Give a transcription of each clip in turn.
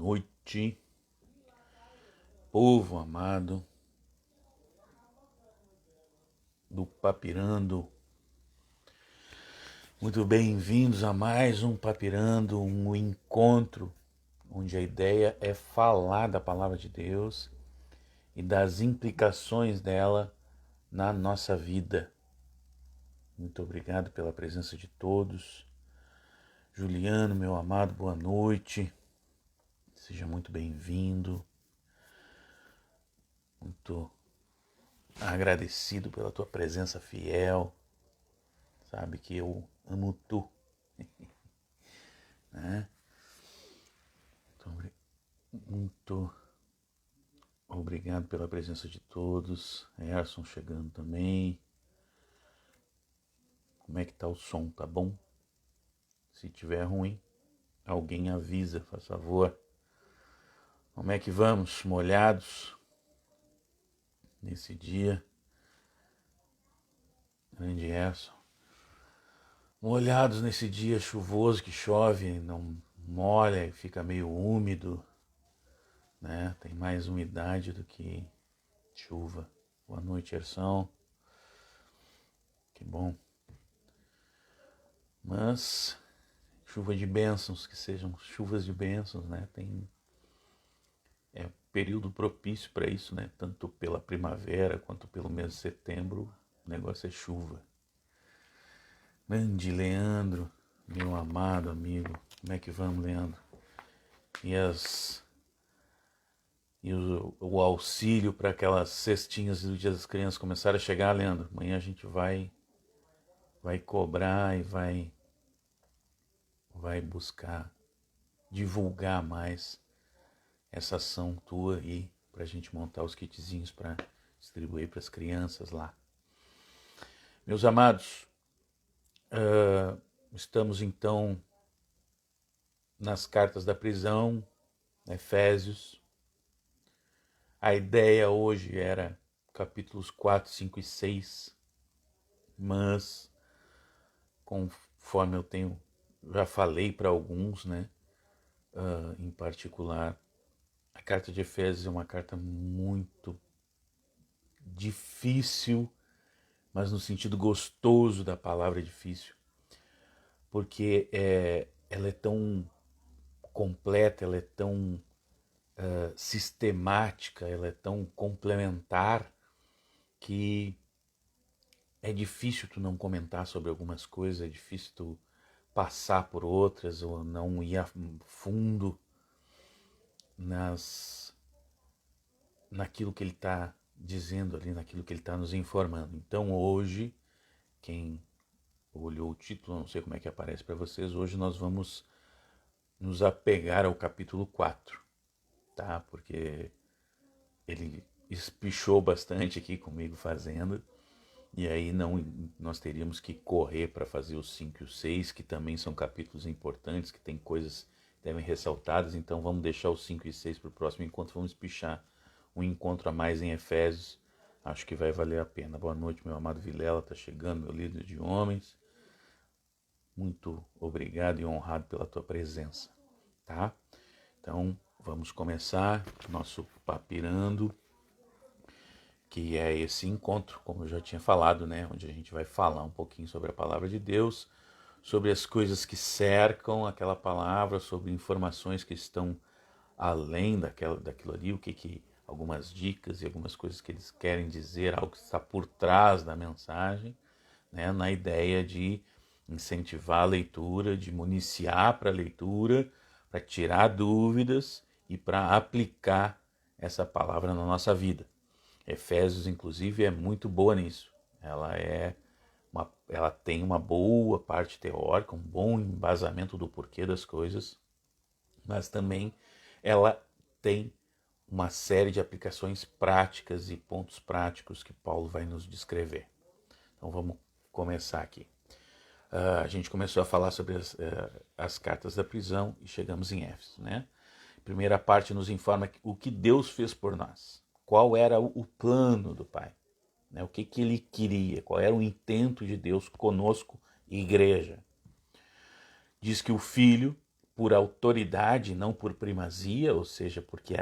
noite, povo amado do Papirando. Muito bem-vindos a mais um Papirando, um encontro onde a ideia é falar da palavra de Deus e das implicações dela na nossa vida. Muito obrigado pela presença de todos. Juliano, meu amado, boa noite. Seja muito bem-vindo. Muito agradecido pela tua presença fiel. Sabe que eu amo tu. Né? Então, muito obrigado pela presença de todos. Erson chegando também. Como é que tá o som? Tá bom? Se tiver ruim, alguém avisa, faz favor. Como é que vamos? Molhados nesse dia. Grande Erson. Molhados nesse dia chuvoso que chove, não molha e fica meio úmido, né? Tem mais umidade do que chuva. Boa noite, Erson. Que bom. Mas chuva de bênçãos, que sejam chuvas de bênçãos, né? É período propício para isso, né? Tanto pela primavera quanto pelo mês de setembro, o negócio é chuva. Grande Leandro, meu amado amigo, como é que vamos, Leandro? E o auxílio para aquelas cestinhas do Dia das Crianças começaram a chegar, Leandro. Amanhã a gente vai cobrar e vai buscar divulgar mais essa ação tua aí para a gente montar os kitzinhos para distribuir para as crianças lá. Meus amados, estamos então nas cartas da prisão, Efésios. A ideia hoje era capítulos 4, 5 e 6, mas conforme eu já falei para alguns, né, em particular, a carta de Efésios é uma carta muito difícil, mas no sentido gostoso da palavra difícil, porque ela é tão completa, ela é tão sistemática, ela é tão complementar que é difícil tu não comentar sobre algumas coisas, é difícil tu passar por outras ou não ir a fundo naquilo que ele está dizendo ali, naquilo que ele está nos informando. Então hoje, quem olhou o título, não sei como é que aparece para vocês, hoje nós vamos nos apegar ao capítulo 4, tá? Porque ele espichou bastante aqui comigo fazendo, e aí nós teríamos que correr para fazer os 5 e os 6, que também são capítulos importantes, que tem coisas que devem ressaltadas, então vamos deixar os 5 e 6 para o próximo encontro, vamos espichar um encontro a mais em Efésios, acho que vai valer a pena. Boa noite, meu amado Vilela, tá chegando, meu líder de homens. Muito obrigado e honrado pela tua presença, tá? Então, vamos começar nosso Papirando, que é esse encontro, como eu já tinha falado, né? Onde a gente vai falar um pouquinho sobre a palavra de Deus, sobre as coisas que cercam aquela palavra, sobre informações que estão além daquilo ali, algumas dicas e algumas coisas que eles querem dizer, algo que está por trás da mensagem, né? Na ideia de incentivar a leitura, de municiar para a leitura, para tirar dúvidas e para aplicar essa palavra na nossa vida. Efésios, inclusive, é muito boa nisso. Ela tem uma boa parte teórica, um bom embasamento do porquê das coisas, mas também ela tem uma série de aplicações práticas e pontos práticos que Paulo vai nos descrever. Então vamos começar aqui. A gente começou a falar sobre as cartas da prisão e chegamos em Éfeso, né? A primeira parte nos informa o que Deus fez por nós. Qual era o plano do Pai, né? O que ele queria, qual era o intento de Deus conosco, igreja. Diz que o Filho, por autoridade, não por primazia, ou seja, porque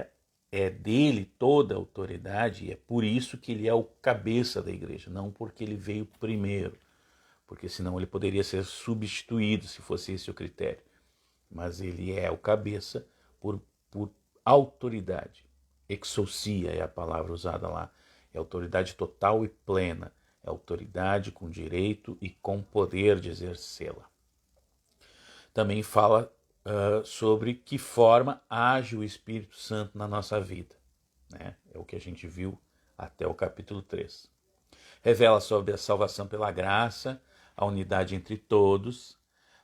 é dele toda a autoridade, e é por isso que ele é o cabeça da igreja, não porque ele veio primeiro, porque senão ele poderia ser substituído se fosse esse o critério. Mas ele é o cabeça por autoridade. Exousia é a palavra usada lá. É autoridade total e plena. É autoridade com direito e com poder de exercê-la. Também fala sobre que forma age o Espírito Santo na nossa vida. Né? É o que a gente viu até o capítulo 3. Revela sobre a salvação pela graça, a unidade entre todos.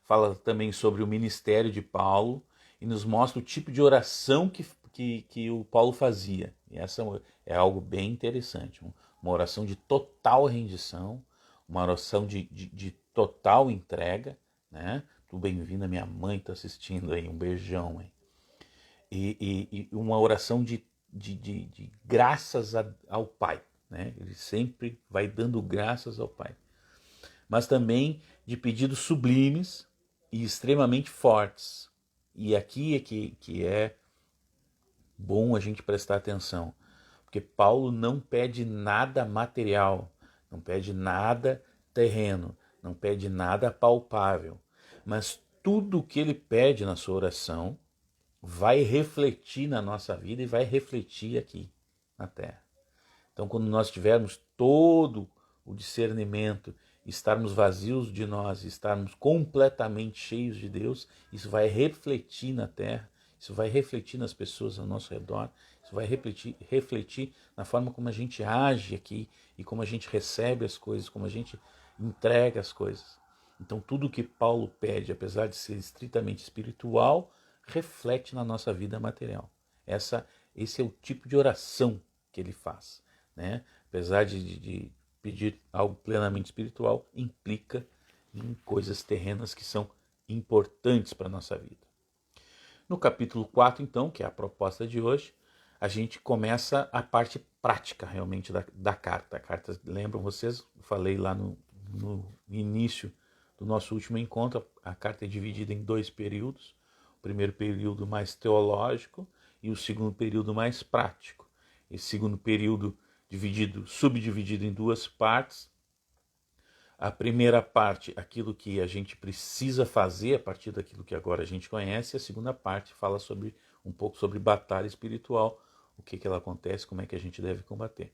Fala também sobre o ministério de Paulo e nos mostra o tipo de oração que o Paulo fazia. E essa é algo bem interessante. Uma oração de total rendição, uma oração de total entrega. Né? Tudo bem-vindo, minha mãe está assistindo aí, um beijão. Hein? E uma oração de graças ao Pai. Né? Ele sempre vai dando graças ao Pai. Mas também de pedidos sublimes e extremamente fortes. E aqui é que é bom a gente prestar atenção, porque Paulo não pede nada material, não pede nada terreno, não pede nada palpável, mas tudo o que ele pede na sua oração vai refletir na nossa vida e vai refletir aqui na terra. Então, quando nós tivermos todo o discernimento, estarmos vazios de nós, estarmos completamente cheios de Deus, isso vai refletir na terra, isso vai refletir nas pessoas ao nosso redor, isso vai refletir na forma como a gente age aqui e como a gente recebe as coisas, como a gente entrega as coisas. Então, tudo que Paulo pede, apesar de ser estritamente espiritual, reflete na nossa vida material. Esse é o tipo de oração que ele faz. Né? Apesar de pedir algo plenamente espiritual, implica em coisas terrenas que são importantes para a nossa vida. No capítulo 4, então, que é a proposta de hoje, a gente começa a parte prática realmente da carta. A carta, lembram vocês? Eu falei lá no início do nosso último encontro, a carta é dividida em 2 períodos. O primeiro período mais teológico e o segundo período mais prático. Esse segundo período subdividido em 2 partes. A primeira parte, aquilo que a gente precisa fazer a partir daquilo que agora a gente conhece. A segunda parte fala um pouco sobre batalha espiritual, o que ela acontece, como é que a gente deve combater.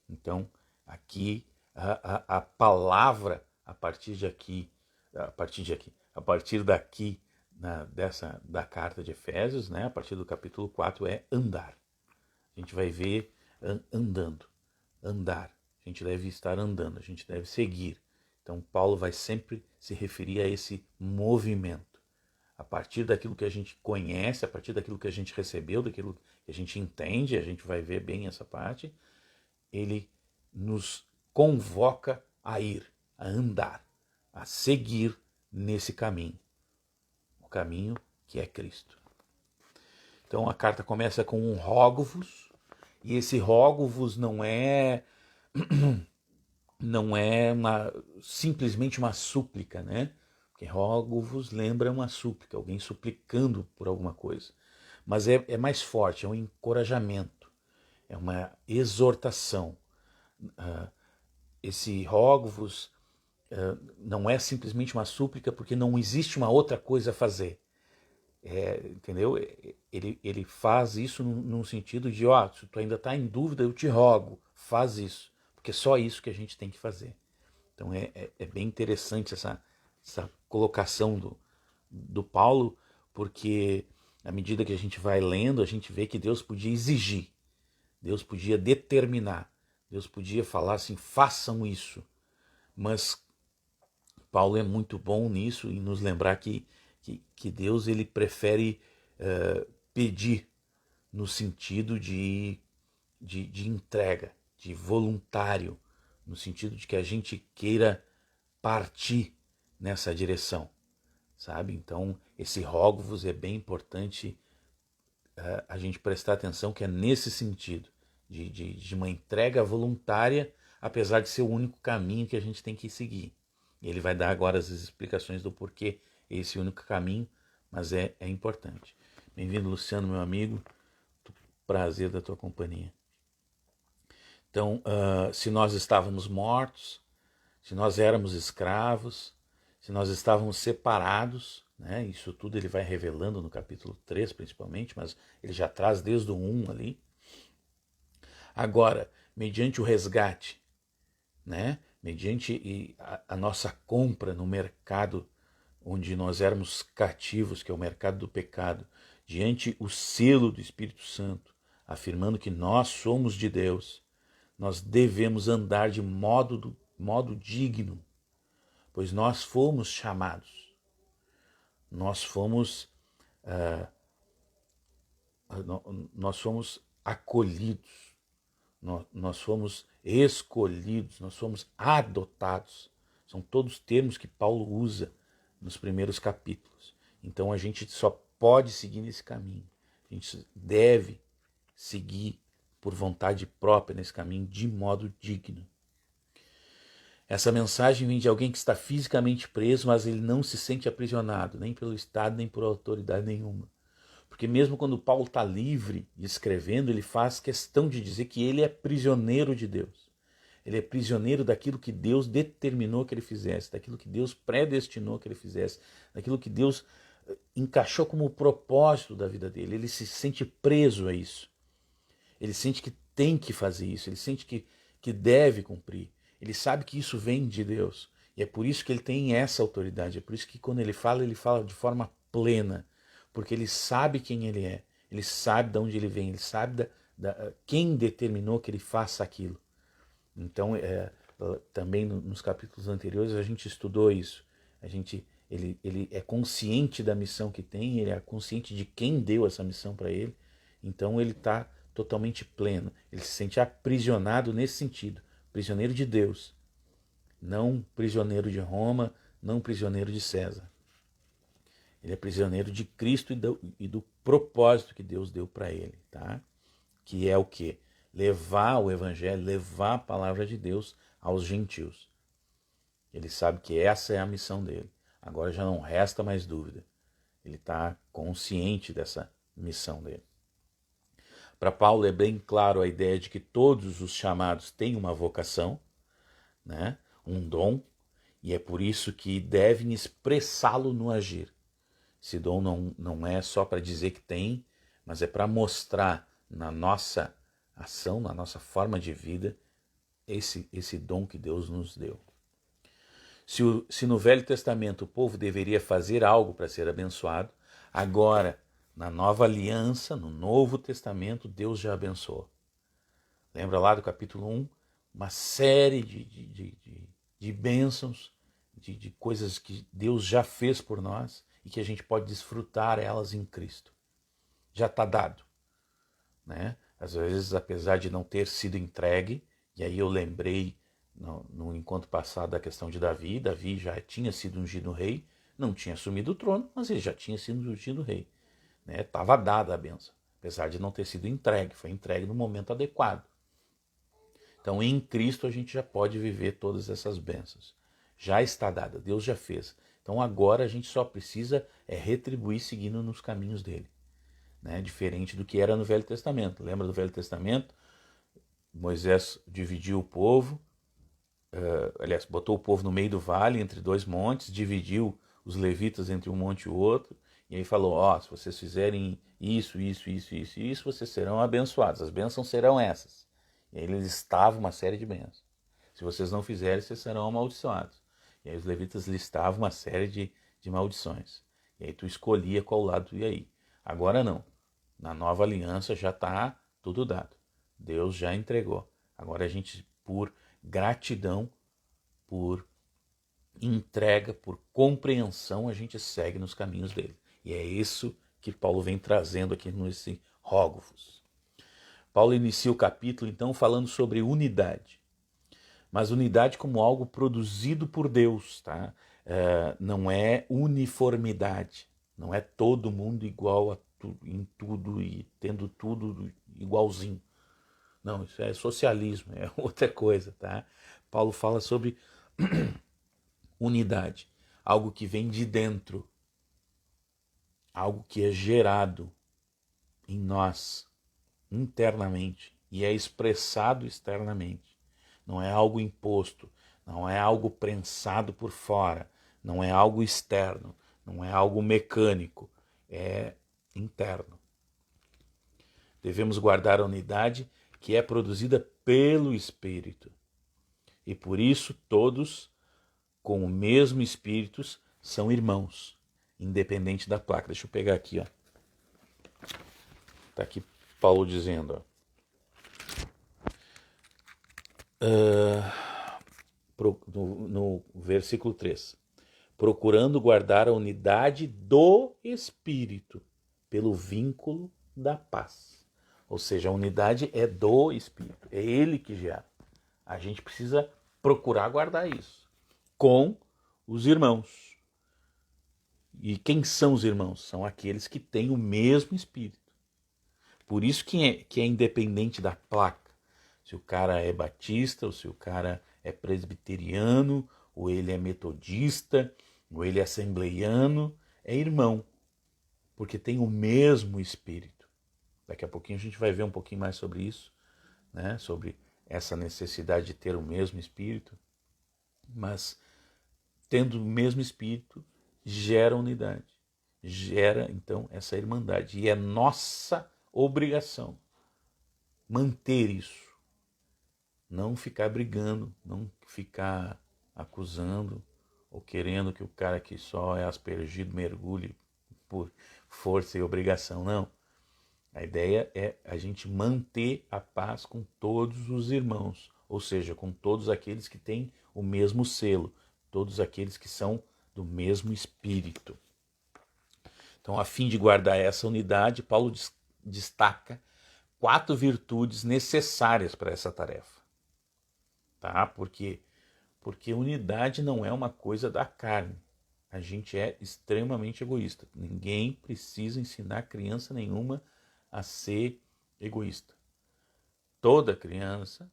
Então, aqui, a palavra, a partir daqui, da carta de Efésios, né, a partir do capítulo 4, é andar. A gente vai ver andar. A gente deve estar andando, a gente deve seguir. Então, Paulo vai sempre se referir a esse movimento. A partir daquilo que a gente conhece, a partir daquilo que a gente recebeu, daquilo que a gente entende, a gente vai ver bem essa parte, ele nos convoca a ir, a andar, a seguir nesse caminho. O caminho que é Cristo. Então, a carta começa com um rogo-vos, e esse rogo-vos não é simplesmente uma súplica, né? Porque rogo-vos lembra uma súplica, alguém suplicando por alguma coisa. Mas é mais forte, é um encorajamento, é uma exortação. Esse rogo-vos não é simplesmente uma súplica porque não existe uma outra coisa a fazer. Entendeu? Ele faz isso num sentido de, se tu ainda está em dúvida, eu te rogo, faz isso, porque é só isso que a gente tem que fazer. Então é bem interessante essa colocação do Paulo, porque à medida que a gente vai lendo, a gente vê que Deus podia exigir, Deus podia determinar, Deus podia falar assim, façam isso, mas Paulo é muito bom nisso em nos lembrar que Deus ele prefere pedir no sentido de entrega, de voluntário, no sentido de que a gente queira partir nessa direção, sabe? Então, esse rogo-vos é bem importante a gente prestar atenção que é nesse sentido, de uma entrega voluntária, apesar de ser o único caminho que a gente tem que seguir. E ele vai dar agora as explicações do porquê esse único caminho, mas é importante. Bem-vindo, Luciano, meu amigo. Prazer da tua companhia. Então, se nós estávamos mortos, se nós éramos escravos, se nós estávamos separados, né, isso tudo ele vai revelando no capítulo 3 principalmente, mas ele já traz desde o 1 ali. Agora, mediante o resgate, né, mediante a nossa compra no mercado onde nós éramos cativos, que é o mercado do pecado, diante o selo do Espírito Santo, afirmando que nós somos de Deus, nós devemos andar de modo digno, pois nós fomos chamados, nós fomos acolhidos, nós fomos escolhidos, nós fomos adotados. São todos termos que Paulo usa nos primeiros capítulos. Então a gente só pode seguir nesse caminho. A gente deve seguir por vontade própria nesse caminho de modo digno. Essa mensagem vem de alguém que está fisicamente preso, mas ele não se sente aprisionado, nem pelo Estado, nem por autoridade nenhuma. Porque mesmo quando Paulo está livre e escrevendo, ele faz questão de dizer que ele é prisioneiro de Deus. Ele é prisioneiro daquilo que Deus determinou que ele fizesse, daquilo que Deus predestinou que ele fizesse, daquilo que Deus encaixou como propósito da vida dele. Ele se sente preso a isso. Ele sente que tem que fazer isso, ele sente que deve cumprir. Ele sabe que isso vem de Deus. E é por isso que ele tem essa autoridade, é por isso que quando ele fala de forma plena, porque ele sabe quem ele é, ele sabe de onde ele vem, ele sabe quem determinou que ele faça aquilo. Então, também nos capítulos anteriores a gente estudou isso. Ele é consciente da missão que tem, ele é consciente de quem deu essa missão para ele, então ele está totalmente pleno. Ele se sente aprisionado nesse sentido, prisioneiro de Deus, não prisioneiro de Roma, não prisioneiro de César. Ele é prisioneiro de Cristo e do propósito que Deus deu para ele, tá? Que é o quê? Levar o evangelho, levar a palavra de Deus aos gentios. Ele sabe que essa é a missão dele. Agora já não resta mais dúvida. Ele está consciente dessa missão dele. Para Paulo é bem claro a ideia de que todos os chamados têm uma vocação, né? Um dom, e é por isso que devem expressá-lo no agir. Esse dom não é só para dizer que tem, mas é para mostrar na nossa ação, na nossa forma de vida, esse dom que Deus nos deu. Se no Velho Testamento o povo deveria fazer algo para ser abençoado, agora, na Nova Aliança, no Novo Testamento, Deus já abençoou. Lembra lá do capítulo 1? Uma série de bênçãos, de coisas que Deus já fez por nós e que a gente pode desfrutar elas em Cristo. Já está dado, né? Às vezes, apesar de não ter sido entregue, e aí eu lembrei no encontro passado da questão de Davi. Davi já tinha sido ungido rei, não tinha assumido o trono, mas ele já tinha sido ungido rei. Estava dada a bênção, apesar de não ter sido entregue, foi entregue no momento adequado. Então, em Cristo, a gente já pode viver todas essas bênçãos. Já está dada, Deus já fez. Então, agora a gente só precisa retribuir seguindo nos caminhos dele. Diferente do que era no Velho Testamento. Lembra do Velho Testamento? Moisés dividiu o povo, aliás, botou o povo no meio do vale, entre dois montes, dividiu os levitas entre um monte e o outro, e aí falou, se vocês fizerem isso, vocês serão abençoados, as bênçãos serão essas. E aí eles listavam uma série de bênçãos. Se vocês não fizerem, vocês serão amaldiçoados. E aí os levitas listavam uma série de maldições. E aí tu escolhia qual lado tu ia ir. Agora não. Na nova aliança já está tudo dado. Deus já entregou. Agora a gente, por gratidão, por entrega, por compreensão, a gente segue nos caminhos dele. E é isso que Paulo vem trazendo aqui nesse Rógofos. Paulo inicia o capítulo, então, falando sobre unidade. Mas unidade como algo produzido por Deus, tá? Não é uniformidade. Não é todo mundo igual em tudo e tendo tudo igualzinho. Não, isso é socialismo, é outra coisa, tá? Paulo fala sobre unidade, algo que vem de dentro. algo que é gerado em nós internamente e é expressado externamente. Não é algo imposto, não é algo prensado por fora, não é algo externo, não é algo mecânico, é interno. Devemos guardar a unidade que é produzida pelo Espírito. E por isso todos, com o mesmo Espírito, são irmãos, independente da placa. Deixa eu pegar aqui, ó. Tá aqui Paulo dizendo, ó. No versículo 3. Procurando guardar a unidade do Espírito pelo vínculo da paz. Ou seja, a unidade é do Espírito, é Ele que gera. A gente precisa procurar guardar isso com os irmãos. E quem são os irmãos? São aqueles que têm o mesmo Espírito. Por isso que é independente da placa. Se o cara é batista, ou se o cara é presbiteriano, ou ele é metodista, ou ele é assembleiano, é irmão, porque tem o mesmo Espírito. Daqui a pouquinho a gente vai ver um pouquinho mais sobre isso, né? Sobre essa necessidade de ter o mesmo Espírito, mas tendo o mesmo Espírito, gera unidade, gera então essa irmandade, e é nossa obrigação manter isso. Não ficar brigando, não ficar acusando ou querendo que o cara que só é aspergido mergulhe por força e obrigação, não. A ideia é a gente manter a paz com todos os irmãos, ou seja, com todos aqueles que têm o mesmo selo, todos aqueles que são do mesmo espírito. Então, a fim de guardar essa unidade, Paulo destaca 4 virtudes necessárias para essa tarefa. Tá? Porque unidade não é uma coisa da carne. A gente é extremamente egoísta. Ninguém precisa ensinar criança nenhuma a ser egoísta. Toda criança,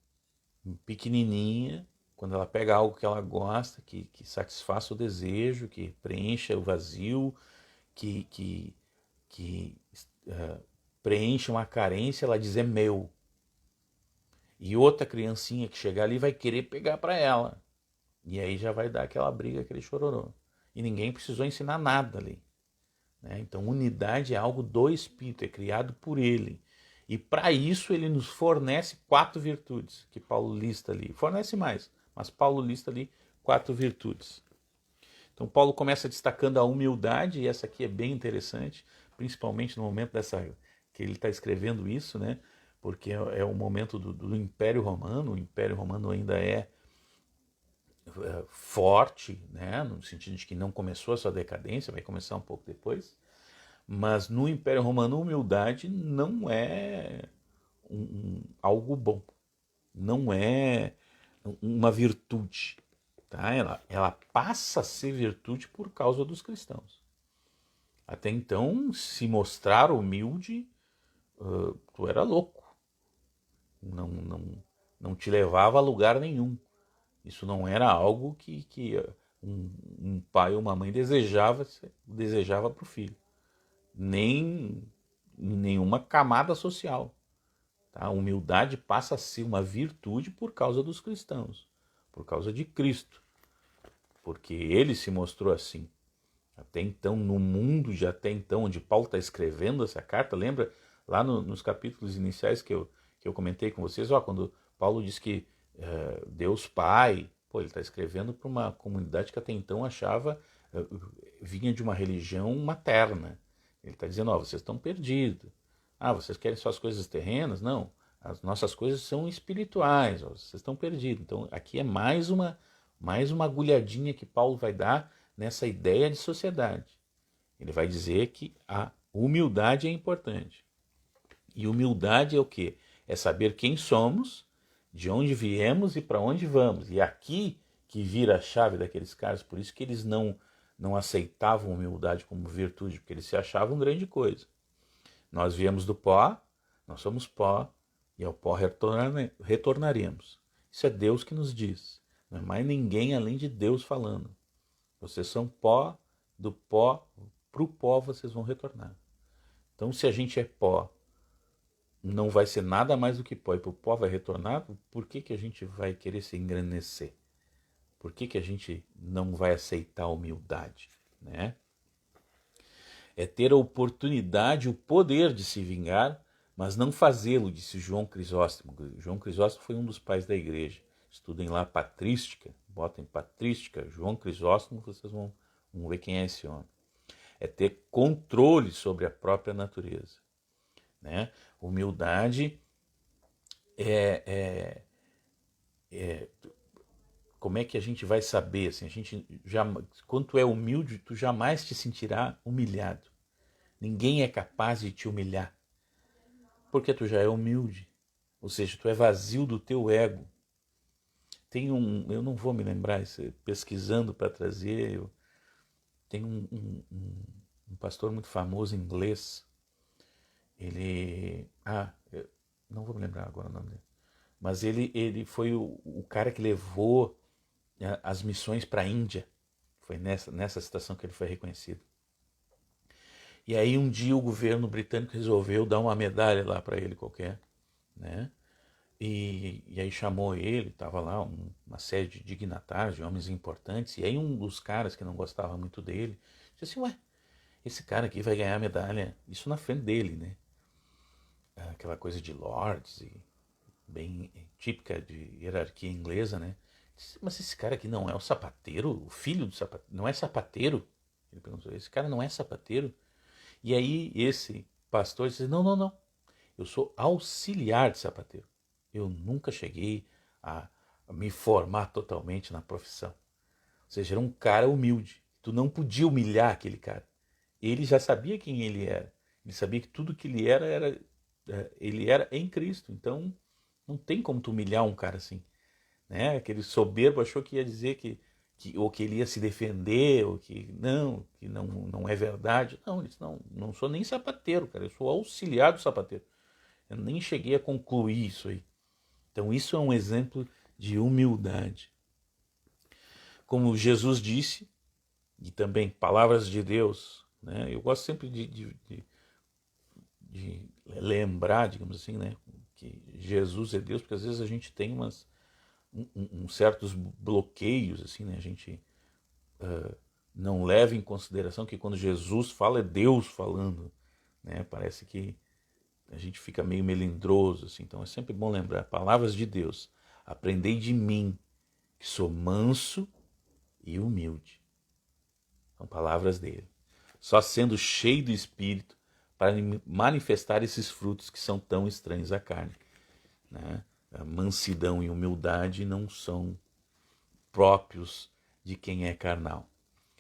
pequenininha, quando ela pega algo que ela gosta, que satisfaça o desejo, que preencha o vazio, que preencha uma carência, ela diz é meu. E outra criancinha que chegar ali vai querer pegar para ela. E aí já vai dar aquela briga, aquele chororô. E ninguém precisou ensinar nada ali. Né? Então, unidade é algo do Espírito, é criado por Ele. E para isso ele nos fornece 4 virtudes, que Paulo lista ali. Fornece mais, mas Paulo lista ali 4 virtudes. Então, Paulo começa destacando a humildade, e essa aqui é bem interessante, principalmente no momento que ele está escrevendo isso, né? Porque é o momento do Império Romano. O Império Romano ainda é forte, né? No sentido de que não começou a sua decadência, vai começar um pouco depois. Mas no Império Romano, a humildade não é algo bom, não é uma virtude. Tá? Ela passa a ser virtude por causa dos cristãos. Até então, se mostrar humilde, tu era louco. Não te levava a lugar nenhum. Isso não era algo que um pai ou uma mãe desejava para o filho. Nem em nenhuma camada social. Tá? A humildade passa a ser uma virtude por causa dos cristãos, por causa de Cristo, porque ele se mostrou assim. Até então, no mundo de até então, onde Paulo está escrevendo essa carta, lembra lá nos capítulos iniciais que eu comentei com vocês, quando Paulo diz que Deus Pai, ele está escrevendo para uma comunidade que até então achava, vinha de uma religião materna. Ele está dizendo, vocês estão perdidos. Vocês querem só as coisas terrenas? Não, as nossas coisas são espirituais, vocês estão perdidos. Então aqui é mais uma agulhadinha que Paulo vai dar nessa ideia de sociedade. Ele vai dizer que a humildade é importante. E humildade é o quê? É saber quem somos, de onde viemos e para onde vamos. E aqui que vira a chave daqueles caras, por isso que eles não aceitavam humildade como virtude, porque eles se achavam grande coisa. Nós viemos do pó, nós somos pó, e ao pó retornaremos. Isso é Deus que nos diz. Não é mais ninguém além de Deus falando. Vocês são pó, do pó para o pó vocês vão retornar. Então, se a gente é pó, não vai ser nada mais do que pó, e para o pó vai retornar, por que que a gente vai querer se engrandecer? Por que que a gente não vai aceitar a humildade, né? É ter a oportunidade, o poder de se vingar, mas não fazê-lo, disse João Crisóstomo. João Crisóstomo foi um dos pais da igreja. Estudem lá patrística, botem patrística, João Crisóstomo, vocês vão ver quem é esse homem. É ter controle sobre a própria natureza, né? Humildade como é que a gente vai saber? Assim, a gente já, quando tu é humilde, tu jamais te sentirá humilhado. Ninguém é capaz de te humilhar, porque tu já é humilde. Ou seja, tu é vazio do teu ego. Tem eu não vou me lembrar, pesquisando para trazer, tem um pastor muito famoso inglês. Eu não vou me lembrar agora o nome dele. Mas ele foi o cara que levou as missões para a Índia. Foi nessa situação que ele foi reconhecido. E aí um dia o governo britânico resolveu dar uma medalha lá para ele qualquer, né? E aí chamou ele, estava lá uma série de dignatários, de homens importantes, e aí um dos caras que não gostava muito dele, disse assim, ué, esse cara aqui vai ganhar a medalha, isso na frente dele, né? Aquela coisa de lords, e bem típica de hierarquia inglesa, né? Disse, mas esse cara aqui não é o sapateiro, o filho do sapateiro, não é sapateiro? Ele perguntou, esse cara não é sapateiro? E aí esse pastor disse, não, não, não, eu sou auxiliar de sapateiro. Eu nunca cheguei a me formar totalmente na profissão. Ou seja, era um cara humilde. Tu não podia humilhar aquele cara. Ele já sabia quem ele era. Ele sabia que tudo que ele era em Cristo. Então, não tem como tu humilhar um cara assim, né? Aquele soberbo achou que ia dizer ou que ele ia se defender, ou que não é verdade. Não, ele disse, não sou nem sapateiro, cara. Eu sou auxiliar do sapateiro. Eu nem cheguei a concluir isso aí. Então isso é um exemplo de humildade. Como Jesus disse, e também palavras de Deus, né? Eu gosto sempre de lembrar, digamos assim, né? Que Jesus é Deus, porque às vezes a gente tem certos bloqueios, assim, né? A gente não leva em consideração que quando Jesus fala é Deus falando, né? Parece que a gente fica meio melindroso, assim. Então é sempre bom lembrar, palavras de Deus. Aprendei de mim, que sou manso e humilde. São palavras dele. Só sendo cheio do Espírito para manifestar esses frutos que são tão estranhos à carne, né? A mansidão e humildade não são próprios de quem é carnal.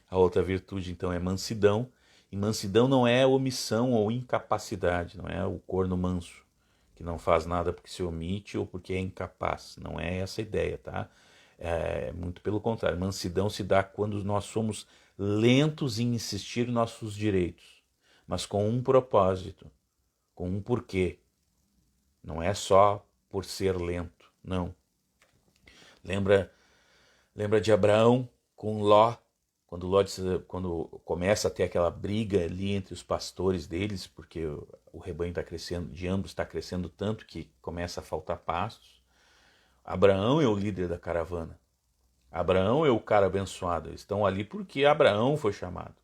A outra virtude, então, é mansidão. E mansidão não é omissão ou incapacidade, não é o corno manso, que não faz nada porque se omite ou porque é incapaz. Não é essa a ideia, tá? É muito pelo contrário. Mansidão se dá quando nós somos lentos em insistir em nossos direitos, mas com um propósito, com um porquê. Não é só por ser lento, não. Lembra de Abraão com Ló, quando começa a ter aquela briga ali entre os pastores deles, porque o rebanho está crescendo, de ambos está crescendo tanto que começa a faltar pastos. Abraão é o líder da caravana. Abraão é o cara abençoado. Eles estão ali porque Abraão foi chamado.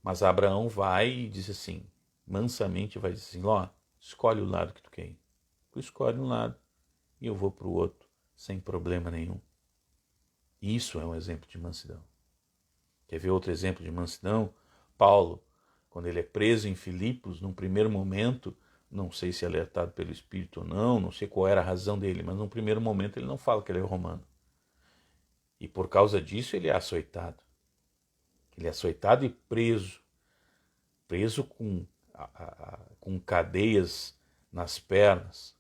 Mas Abraão vai e diz assim, mansamente vai dizer assim, Ló, escolhe o lado que tu quer ir. Tu escolhe um lado e eu vou para o outro, sem problema nenhum. Isso é um exemplo de mansidão. Quer ver outro exemplo de mansidão? Paulo, quando ele é preso em Filipos, num primeiro momento, não sei se é alertado pelo Espírito ou não sei qual era a razão dele, mas num primeiro momento ele não fala que ele é romano. E por causa disso ele é açoitado. Ele é açoitado e preso. Preso com cadeias nas pernas,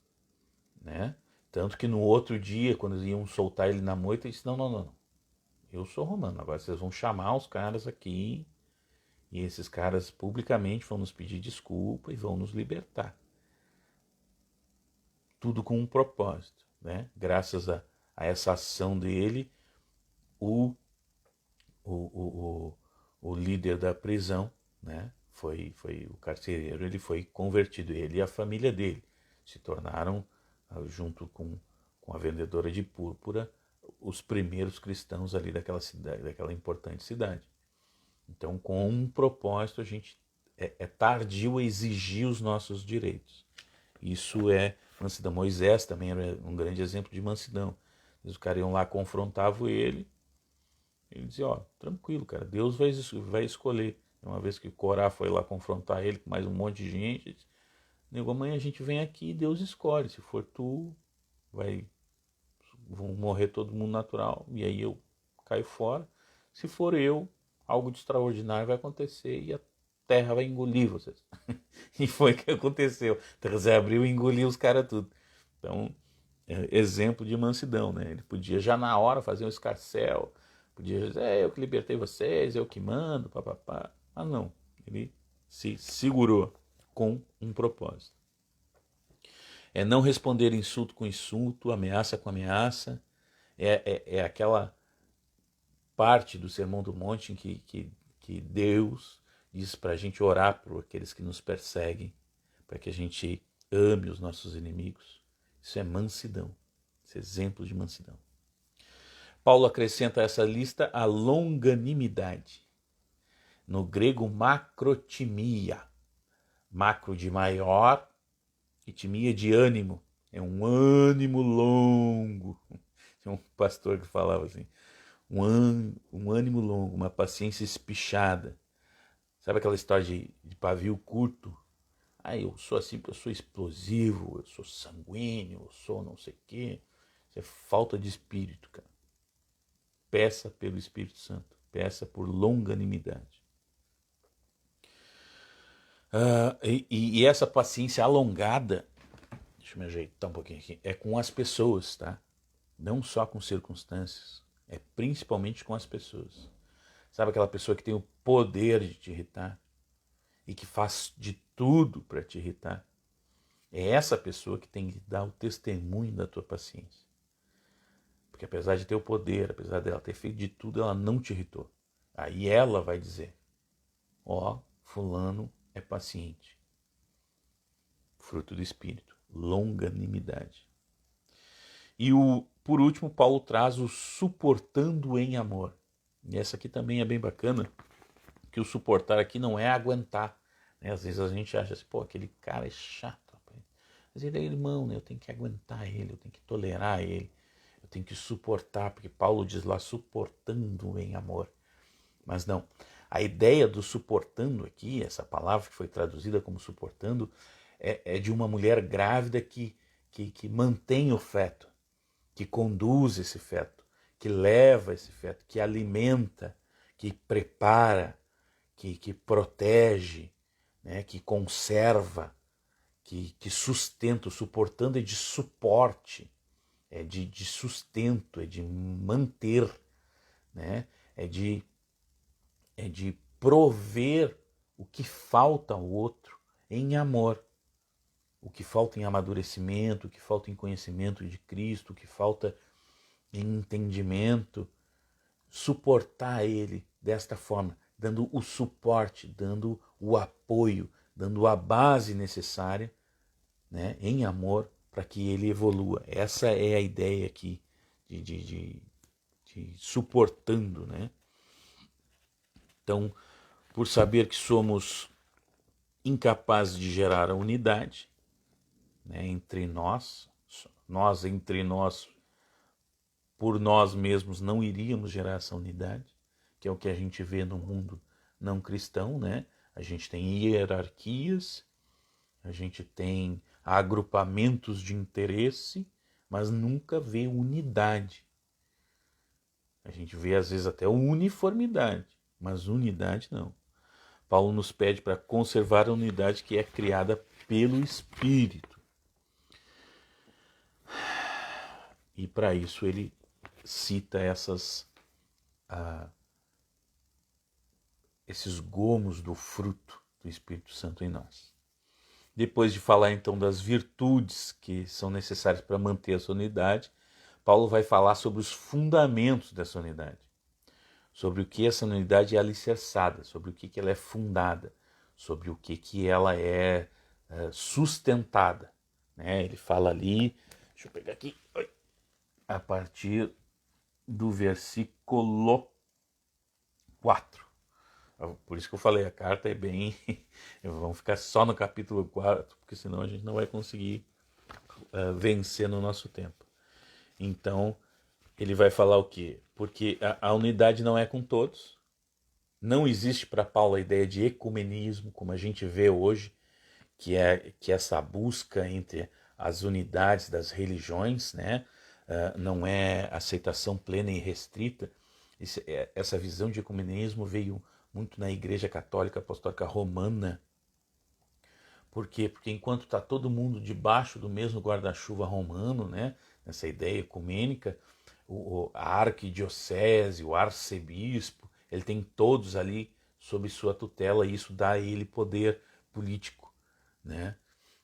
né? Tanto que no outro dia, quando iam soltar ele na moita, ele disse, não. Eu sou romano, agora vocês vão chamar os caras aqui e esses caras publicamente vão nos pedir desculpa e vão nos libertar. Tudo com um propósito, né? Graças a essa ação dele, o líder da prisão né? Foi o carcereiro, ele foi convertido, ele e a família dele se tornaram, junto com a vendedora de púrpura, os primeiros cristãos ali daquela cidade, daquela importante cidade. Então, com um propósito, a gente é tardio a exigir os nossos direitos. Isso é mansidão. Moisés também era um grande exemplo de mansidão. Os caras iam lá, confrontavam ele dizia, ó, tranquilo, cara, Deus vai escolher. Uma vez que Corá foi lá confrontar ele com mais um monte de gente, disse, nego, amanhã a gente vem aqui e Deus escolhe. Se for tu, vão morrer todo mundo natural, e aí eu caio fora. Se for eu, algo de extraordinário vai acontecer e a terra vai engolir vocês. E foi o que aconteceu. A terra se abriu e engoliu os caras tudo. Então, exemplo de mansidão, né? Ele podia já na hora fazer um escarcéu, podia dizer, eu que libertei vocês, eu que mando, papapá. Mas não, ele se segurou com um propósito. É não responder insulto com insulto, ameaça com ameaça. É aquela parte do Sermão do Monte em que Deus diz para a gente orar por aqueles que nos perseguem, para que a gente ame os nossos inimigos. Isso é mansidão, esse exemplo de mansidão. Paulo acrescenta a essa lista a longanimidade. No grego, macrotimia. Macro de maior e timia de ânimo. É um ânimo longo. Tinha um pastor que falava assim, um ânimo longo, uma paciência espichada. Sabe aquela história de pavio curto? Eu sou assim porque eu sou explosivo, eu sou sanguíneo, eu sou não sei o quê. Isso é falta de espírito, cara. Peça pelo Espírito Santo, peça por longanimidade. E essa paciência alongada, deixa eu me ajeitar um pouquinho aqui, é com as pessoas, tá? Não só com circunstâncias, é principalmente com as pessoas. Sabe aquela pessoa que tem o poder de te irritar e que faz de tudo para te irritar? É essa pessoa que tem que dar o testemunho da tua paciência. Porque apesar de ter o poder, apesar dela ter feito de tudo, ela não te irritou. Aí ela vai dizer, fulano é paciente. Fruto do Espírito, longanimidade. E por último, Paulo traz o suportando em amor. E essa aqui também é bem bacana, que o suportar aqui não é aguentar. Né? Às vezes a gente acha assim, aquele cara é chato. Mas ele é irmão, né? Eu tenho que aguentar ele, eu tenho que tolerar ele, eu tenho que suportar, porque Paulo diz lá, suportando em amor. Mas não, a ideia do suportando aqui, essa palavra que foi traduzida como suportando, é de uma mulher grávida que mantém o feto, que conduz esse feto, que leva esse feto, que alimenta, que prepara, que protege, né, que conserva, que sustenta. O suportando é de suporte, é de sustento, é de manter, né, é de prover o que falta ao outro em amor. O que falta em amadurecimento, o que falta em conhecimento de Cristo, o que falta em entendimento, suportar ele desta forma, dando o suporte, dando o apoio, dando a base necessária, né, em amor, para que ele evolua. Essa é a ideia aqui de suportando, né? Então, por saber que somos incapazes de gerar a unidade, né, entre nós entre nós, por nós mesmos, não iríamos gerar essa unidade, que é o que a gente vê no mundo não cristão, né? A gente tem hierarquias, a gente tem agrupamentos de interesse, mas nunca vê unidade. A gente vê às vezes até uniformidade, mas unidade não. Paulo nos pede para conservar a unidade que é criada pelo Espírito. E para isso ele cita esses gomos do fruto do Espírito Santo em nós. Depois de falar então das virtudes que são necessárias para manter essa unidade, Paulo vai falar sobre os fundamentos dessa unidade. sobre o que essa unidade é alicerçada, sobre o que ela é fundada, sobre o que ela é sustentada. Né? Ele fala ali, deixa eu pegar aqui, a partir do versículo 4. Por isso que eu falei, a carta é bem... Vamos ficar só no capítulo 4, porque senão a gente não vai conseguir vencer no nosso tempo. Então, ele vai falar o quê? Porque a unidade não é com todos. Não existe para Paulo a ideia de ecumenismo, como a gente vê hoje, que é essa busca entre as unidades das religiões, né? Não é aceitação plena e restrita. Essa visão de ecumenismo veio muito na Igreja Católica Apostólica Romana. Por quê? Porque enquanto está todo mundo debaixo do mesmo guarda-chuva romano, né? Nessa ideia ecumênica, a arquidiocese, o arcebispo, ele tem todos ali sob sua tutela e isso dá a ele poder político, né?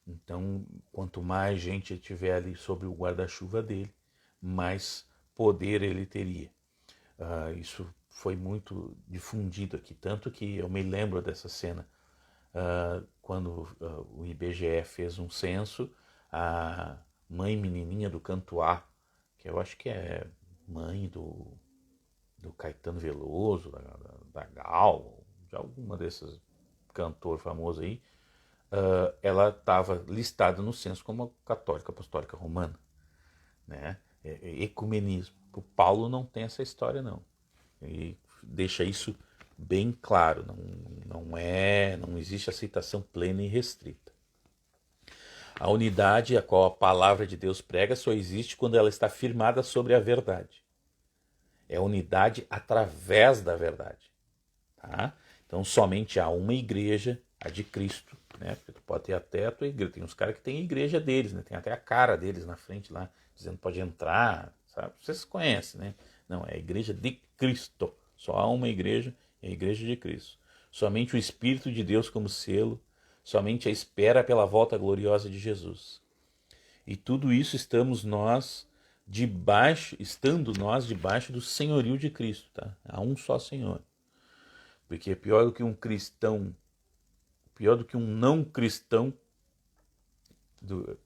Então, quanto mais gente tiver ali sob o guarda-chuva dele, mais poder ele teria. Isso foi muito difundido aqui, tanto que eu me lembro dessa cena quando o IBGE fez um censo, a mãe menininha do Cantuá, que eu acho que é mãe do Caetano Veloso, da Gal, de alguma desses cantor famoso aí, ela estava listada no censo como católica apostólica romana, né? Ecumenismo. O Paulo não tem essa história, não. Ele deixa isso bem claro. Não existe aceitação plena e restrita. A unidade a qual a palavra de Deus prega só existe quando ela está firmada sobre a verdade. É unidade através da verdade. Tá? Então somente há uma igreja, a de Cristo, né? Porque tu pode ter até a tua igreja. Tem uns caras que tem a igreja deles, né? Tem até a cara deles na frente lá, dizendo pode entrar, sabe? Vocês conhecem, né? Não, é a igreja de Cristo. Só há uma igreja, é a igreja de Cristo. Somente o Espírito de Deus como selo, somente a espera pela volta gloriosa de Jesus. E tudo isso estando nós debaixo do senhorio de Cristo, tá? Há um só Senhor. Porque é pior do que um cristão, pior do que um não cristão,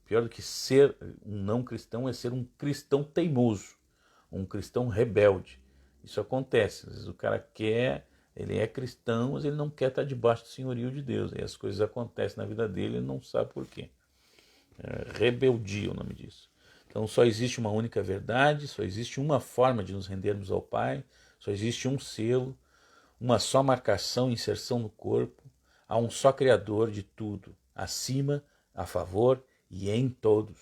pior do que ser um não cristão é ser um cristão teimoso, um cristão rebelde. Isso acontece, às vezes o cara quer, ele é cristão, mas ele não quer estar debaixo do senhorio de Deus. Aí as coisas acontecem na vida dele e ele não sabe por quê. Rebeldia é o nome disso. Então só existe uma única verdade, só existe uma forma de nos rendermos ao Pai, só existe um selo, uma só marcação, inserção no corpo, há um só Criador de tudo, acima, a favor e em todos.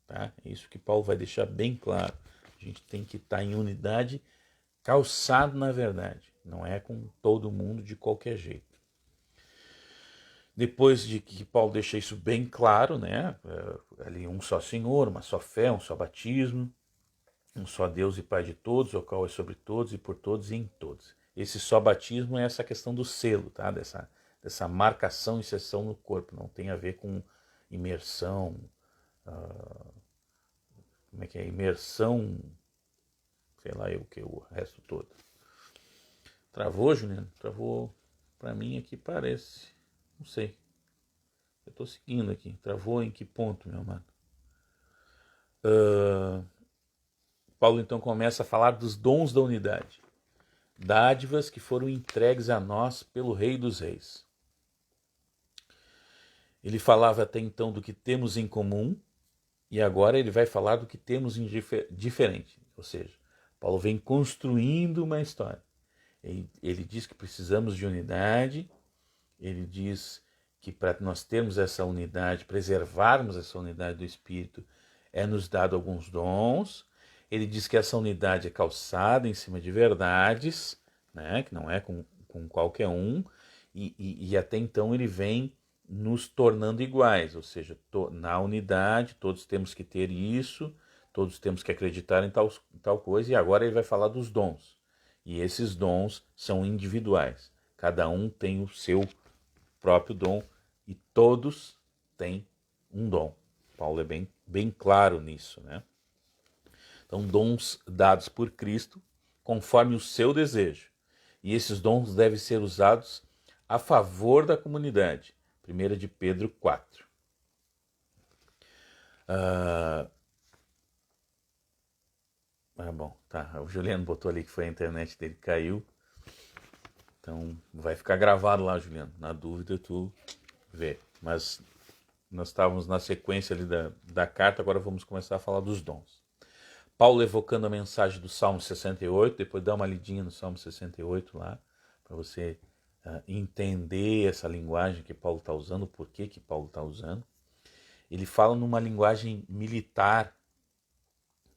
Tá? É isso que Paulo vai deixar bem claro. A gente tem que estar em unidade, calçado na verdade. Não é com todo mundo de qualquer jeito. Depois de que Paulo deixa isso bem claro, né? Ali um só Senhor, uma só fé, um só batismo, um só Deus e Pai de todos, o qual é sobre todos e por todos e em todos. Esse só batismo é essa questão do selo, tá? Dessa marcação e inserção no corpo. Não tem a ver com imersão. Como é que é? Imersão, sei lá eu que, o resto todo. Travou, Juliano? Travou pra mim aqui, parece. Não sei. Eu tô seguindo aqui. Travou em que ponto, meu amado? Paulo então começa a falar dos dons da unidade. Dádivas que foram entregues a nós pelo Rei dos Reis. Ele falava até então do que temos em comum e agora ele vai falar do que temos em diferente. Ou seja, Paulo vem construindo uma história. Ele diz que precisamos de unidade, ele diz que para nós termos essa unidade, preservarmos essa unidade do Espírito, é nos dado alguns dons. Ele diz que essa unidade é calçada em cima de verdades, né, que não é com qualquer um, e até então ele vem nos tornando iguais, ou seja, na unidade todos temos que ter isso, todos temos que acreditar em tal coisa, e agora ele vai falar dos dons. E esses dons são individuais, cada um tem o seu próprio dom e todos têm um dom. Paulo é bem claro nisso, né? Então, dons dados por Cristo conforme o seu desejo. e esses dons devem ser usados a favor da comunidade. 1 de Pedro 4. Bom, tá. O Juliano botou ali que foi a internet dele que caiu. Então vai ficar gravado lá, Juliano. Na dúvida tu vê. Mas nós estávamos na sequência ali da carta, agora vamos começar a falar dos dons. Paulo evocando a mensagem do Salmo 68, depois dá uma lidinha no Salmo 68 lá, para você entender essa linguagem que Paulo está usando, por que Paulo está usando. Ele fala numa linguagem militar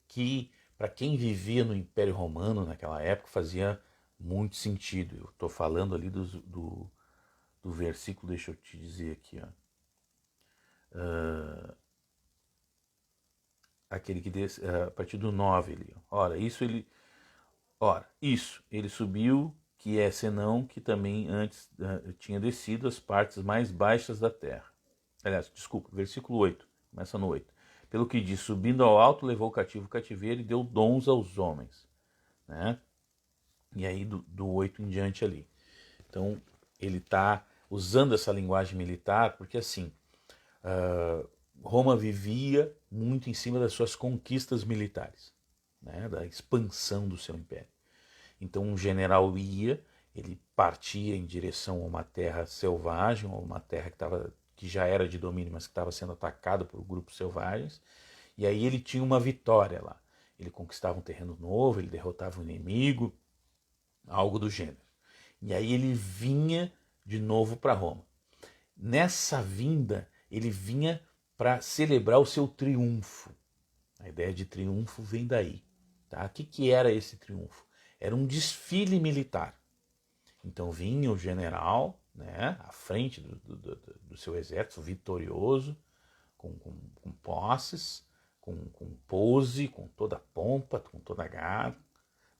que, para quem vivia no Império Romano naquela época, fazia muito sentido. Eu estou falando ali do versículo, deixa eu te dizer aqui, ó. Aquele que desce, a partir do 9 ali. Ora, ele subiu, que é senão que também antes tinha descido as partes mais baixas da terra. Aliás, desculpa, versículo 8, começa no 8. Pelo que diz, subindo ao alto, levou o cativo o cativeiro e deu dons aos homens. Né? E aí do 8 em diante ali. Então, ele está usando essa linguagem militar, porque assim, Roma vivia muito em cima das suas conquistas militares, né, da expansão do seu império. Então um general ele partia em direção a uma terra selvagem, ou uma terra que já era de domínio, mas que estava sendo atacada por grupos selvagens, e aí ele tinha uma vitória lá. Ele conquistava um terreno novo, ele derrotava o inimigo, algo do gênero. E aí ele vinha de novo para Roma. Nessa vinda, ele vinha para celebrar o seu triunfo. A ideia de triunfo vem daí. Tá? O que era esse triunfo? Era um desfile militar. Então vinha o general, né, à frente do seu exército, vitorioso, com posses, com pose, com toda a pompa, com toda a garra,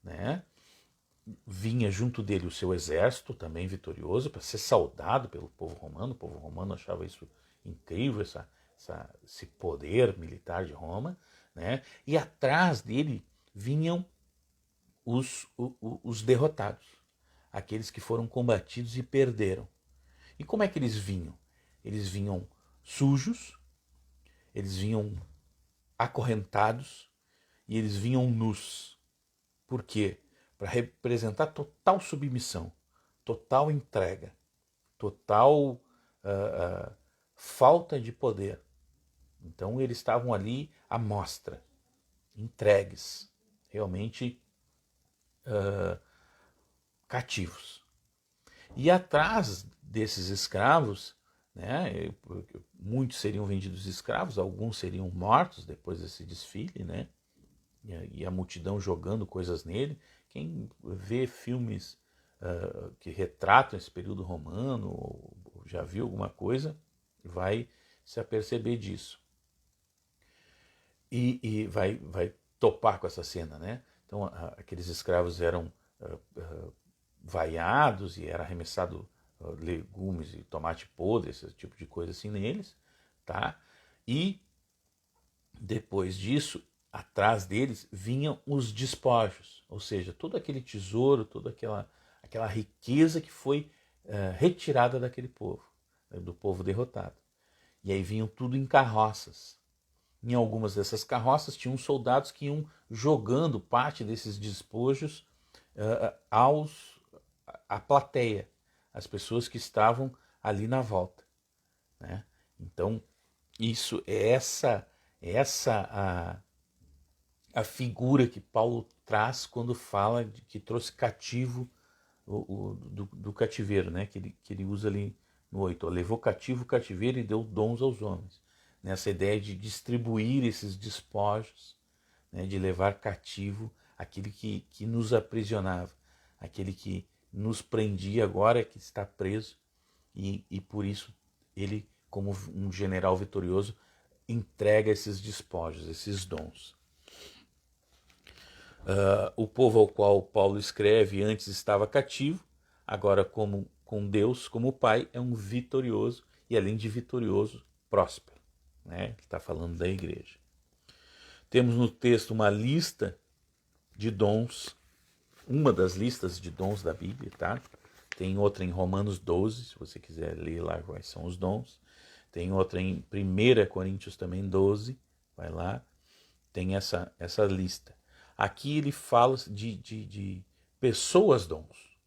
né? Vinha junto dele o seu exército, também vitorioso, para ser saudado pelo povo romano. O povo romano achava isso incrível, esse poder militar de Roma, né? E atrás dele vinham os derrotados, aqueles que foram combatidos e perderam. E como é que eles vinham? Eles vinham sujos, eles vinham acorrentados e eles vinham nus. Por quê? Para representar total submissão, total entrega, total falta de poder. Então eles estavam ali à mostra, entregues, realmente cativos. E atrás desses escravos, né, muitos seriam vendidos escravos, alguns seriam mortos depois desse desfile, né, e a multidão jogando coisas nele. Quem vê filmes que retratam esse período romano, ou já viu alguma coisa, vai se aperceber disso. E vai topar com essa cena, né? Então aqueles escravos eram vaiados e era arremessado legumes e tomate podre, esse tipo de coisa assim neles, tá? E depois disso, atrás deles vinham os despojos, ou seja, todo aquele tesouro, toda aquela riqueza que foi retirada daquele povo, do povo derrotado. E aí vinham tudo em carroças. Em algumas dessas carroças tinham soldados que iam jogando parte desses despojos à plateia, as pessoas que estavam ali na volta, né? Então, isso é a figura que Paulo traz quando fala de que trouxe cativo do cativeiro, né? que ele usa ali no 8. Levou cativo o cativeiro e deu dons aos homens. Nessa ideia de distribuir esses despojos, né? De levar cativo aquele que nos aprisionava, aquele que nos prendia agora, que está preso, e por isso ele, como um general vitorioso, entrega esses despojos, esses dons. O povo ao qual Paulo escreve antes estava cativo, agora com Deus como Pai é um vitorioso, e além de vitorioso, próspero, né? Ele está falando da igreja. Temos no texto uma lista de dons uma das listas de dons da Bíblia, tá? Tem outra em Romanos 12, se você quiser ler lá quais são os dons. Tem outra em 1 Coríntios também 12, vai lá, tem essa lista. Aqui ele fala de pessoas dons.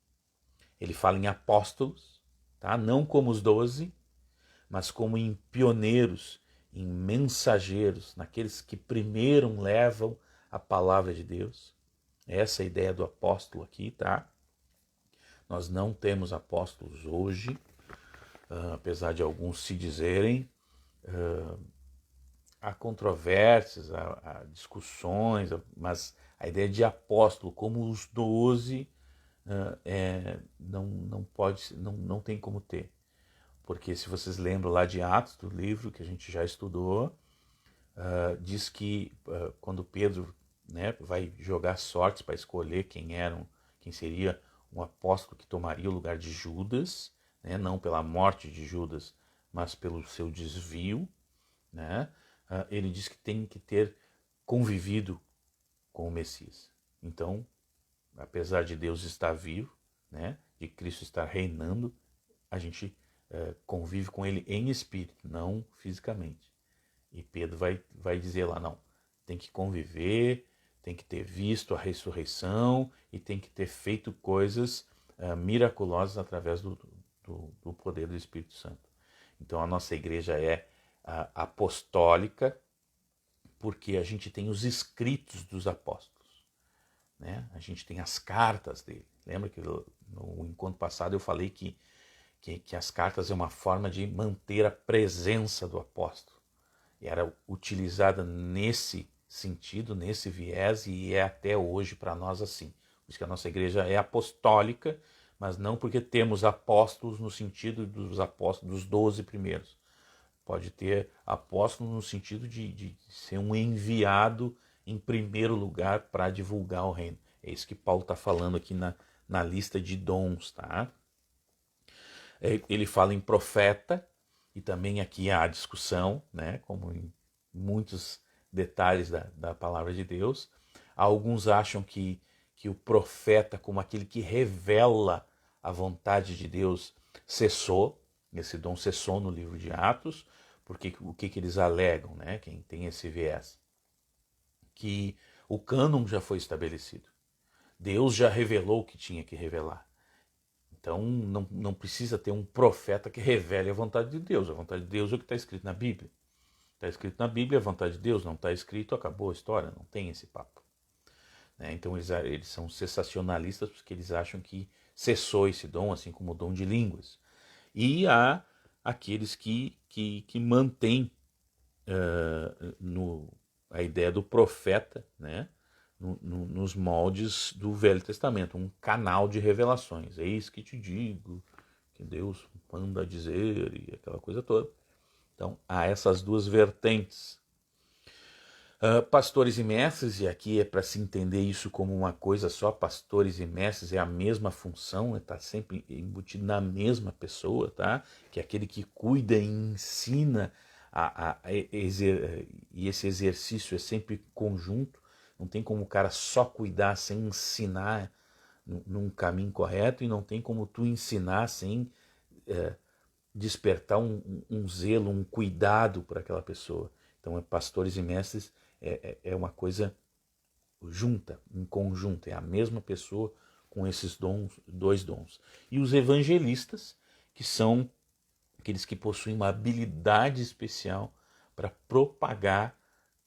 Ele fala em apóstolos, tá? Não como os 12, mas como em pioneiros, em mensageiros, naqueles que primeiro levam a palavra de Deus. Essa é a ideia do apóstolo aqui, tá? Nós não temos apóstolos hoje, apesar de alguns se dizerem. Há controvérsias, há discussões, mas a ideia de apóstolo como os 12 não tem como ter. Porque se vocês lembram lá de Atos, do livro que a gente já estudou, diz que quando Pedro, né, vai jogar sortes para escolher quem seria um apóstolo que tomaria o lugar de Judas, né, não pela morte de Judas, mas pelo seu desvio, né, ele diz que tem que ter convivido com o Messias. Então, apesar de Deus estar vivo, né, de Cristo estar reinando, a gente convive com ele em espírito, não fisicamente. E Pedro vai dizer lá, não, tem que conviver, tem que ter visto a ressurreição e tem que ter feito coisas miraculosas através do poder do Espírito Santo. Então a nossa igreja é apostólica porque a gente tem os escritos dos apóstolos, né? A gente tem as cartas dele. Lembra que no encontro passado eu falei que as cartas é uma forma de manter a presença do apóstolo. E era utilizada nesse sentido, nesse viés, e é até hoje para nós assim. Por isso que a nossa igreja é apostólica, mas não porque temos apóstolos no sentido dos apóstolos, dos 12 primeiros. Pode ter apóstolo no sentido de ser um enviado em primeiro lugar para divulgar o reino. É isso que Paulo está falando aqui na lista de dons, tá? Ele fala em profeta, e também aqui há a discussão, né, como em muitos detalhes da palavra de Deus. Alguns acham que o profeta, como aquele que revela a vontade de Deus, cessou, esse dom cessou no livro de Atos, porque o que eles alegam, né, quem tem esse viés? Que o cânon já foi estabelecido. Deus já revelou o que tinha que revelar. Então não precisa ter um profeta que revele a vontade de Deus. A vontade de Deus é o que está escrito na Bíblia. Está escrito na Bíblia a vontade de Deus, não está escrito, acabou a história, não tem esse papo. Né? Então eles são sensacionalistas porque eles acham que cessou esse dom, assim como o dom de línguas. E há aqueles que mantêm a ideia do profeta, né? Nos moldes do Velho Testamento, um canal de revelações. Eis que te digo, que Deus manda dizer, e aquela coisa toda. Então, há essas duas vertentes. Pastores e mestres, e aqui é para se entender isso como uma coisa só, pastores e mestres é a mesma função, está sempre embutido na mesma pessoa, tá? Que é aquele que cuida e ensina, e esse exercício é sempre conjunto. Não tem como o cara só cuidar sem ensinar num caminho correto, e não tem como tu ensinar sem despertar um zelo, um cuidado por aquela pessoa. Então, pastores e mestres é uma coisa junta, em conjunto, é a mesma pessoa com esses dons, dois dons. E os evangelistas, que são aqueles que possuem uma habilidade especial para propagar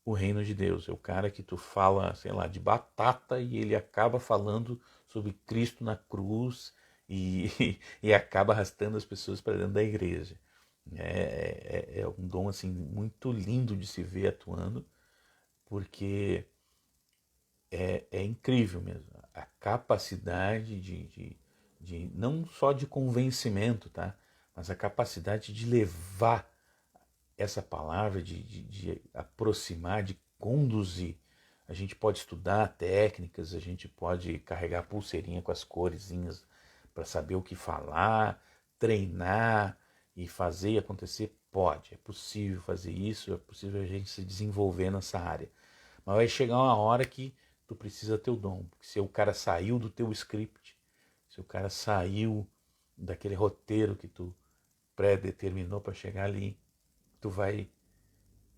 o reino de Deus. É o cara que tu fala, sei lá, de batata e ele acaba falando sobre Cristo na cruz e acaba arrastando as pessoas para dentro da igreja. É um dom assim muito lindo de se ver atuando, porque é incrível mesmo. A capacidade de não só de convencimento, tá? Mas a capacidade de levar essa palavra, de aproximar, de conduzir. A gente pode estudar técnicas, a gente pode carregar pulseirinha com as coresinhas para saber o que falar, treinar e fazer e acontecer. Pode, é possível fazer isso, é possível a gente se desenvolver nessa área. Mas vai chegar uma hora que tu precisa ter o dom. Porque se o cara saiu do teu script, se o cara saiu daquele roteiro que tu pré-determinou para chegar ali, tu vai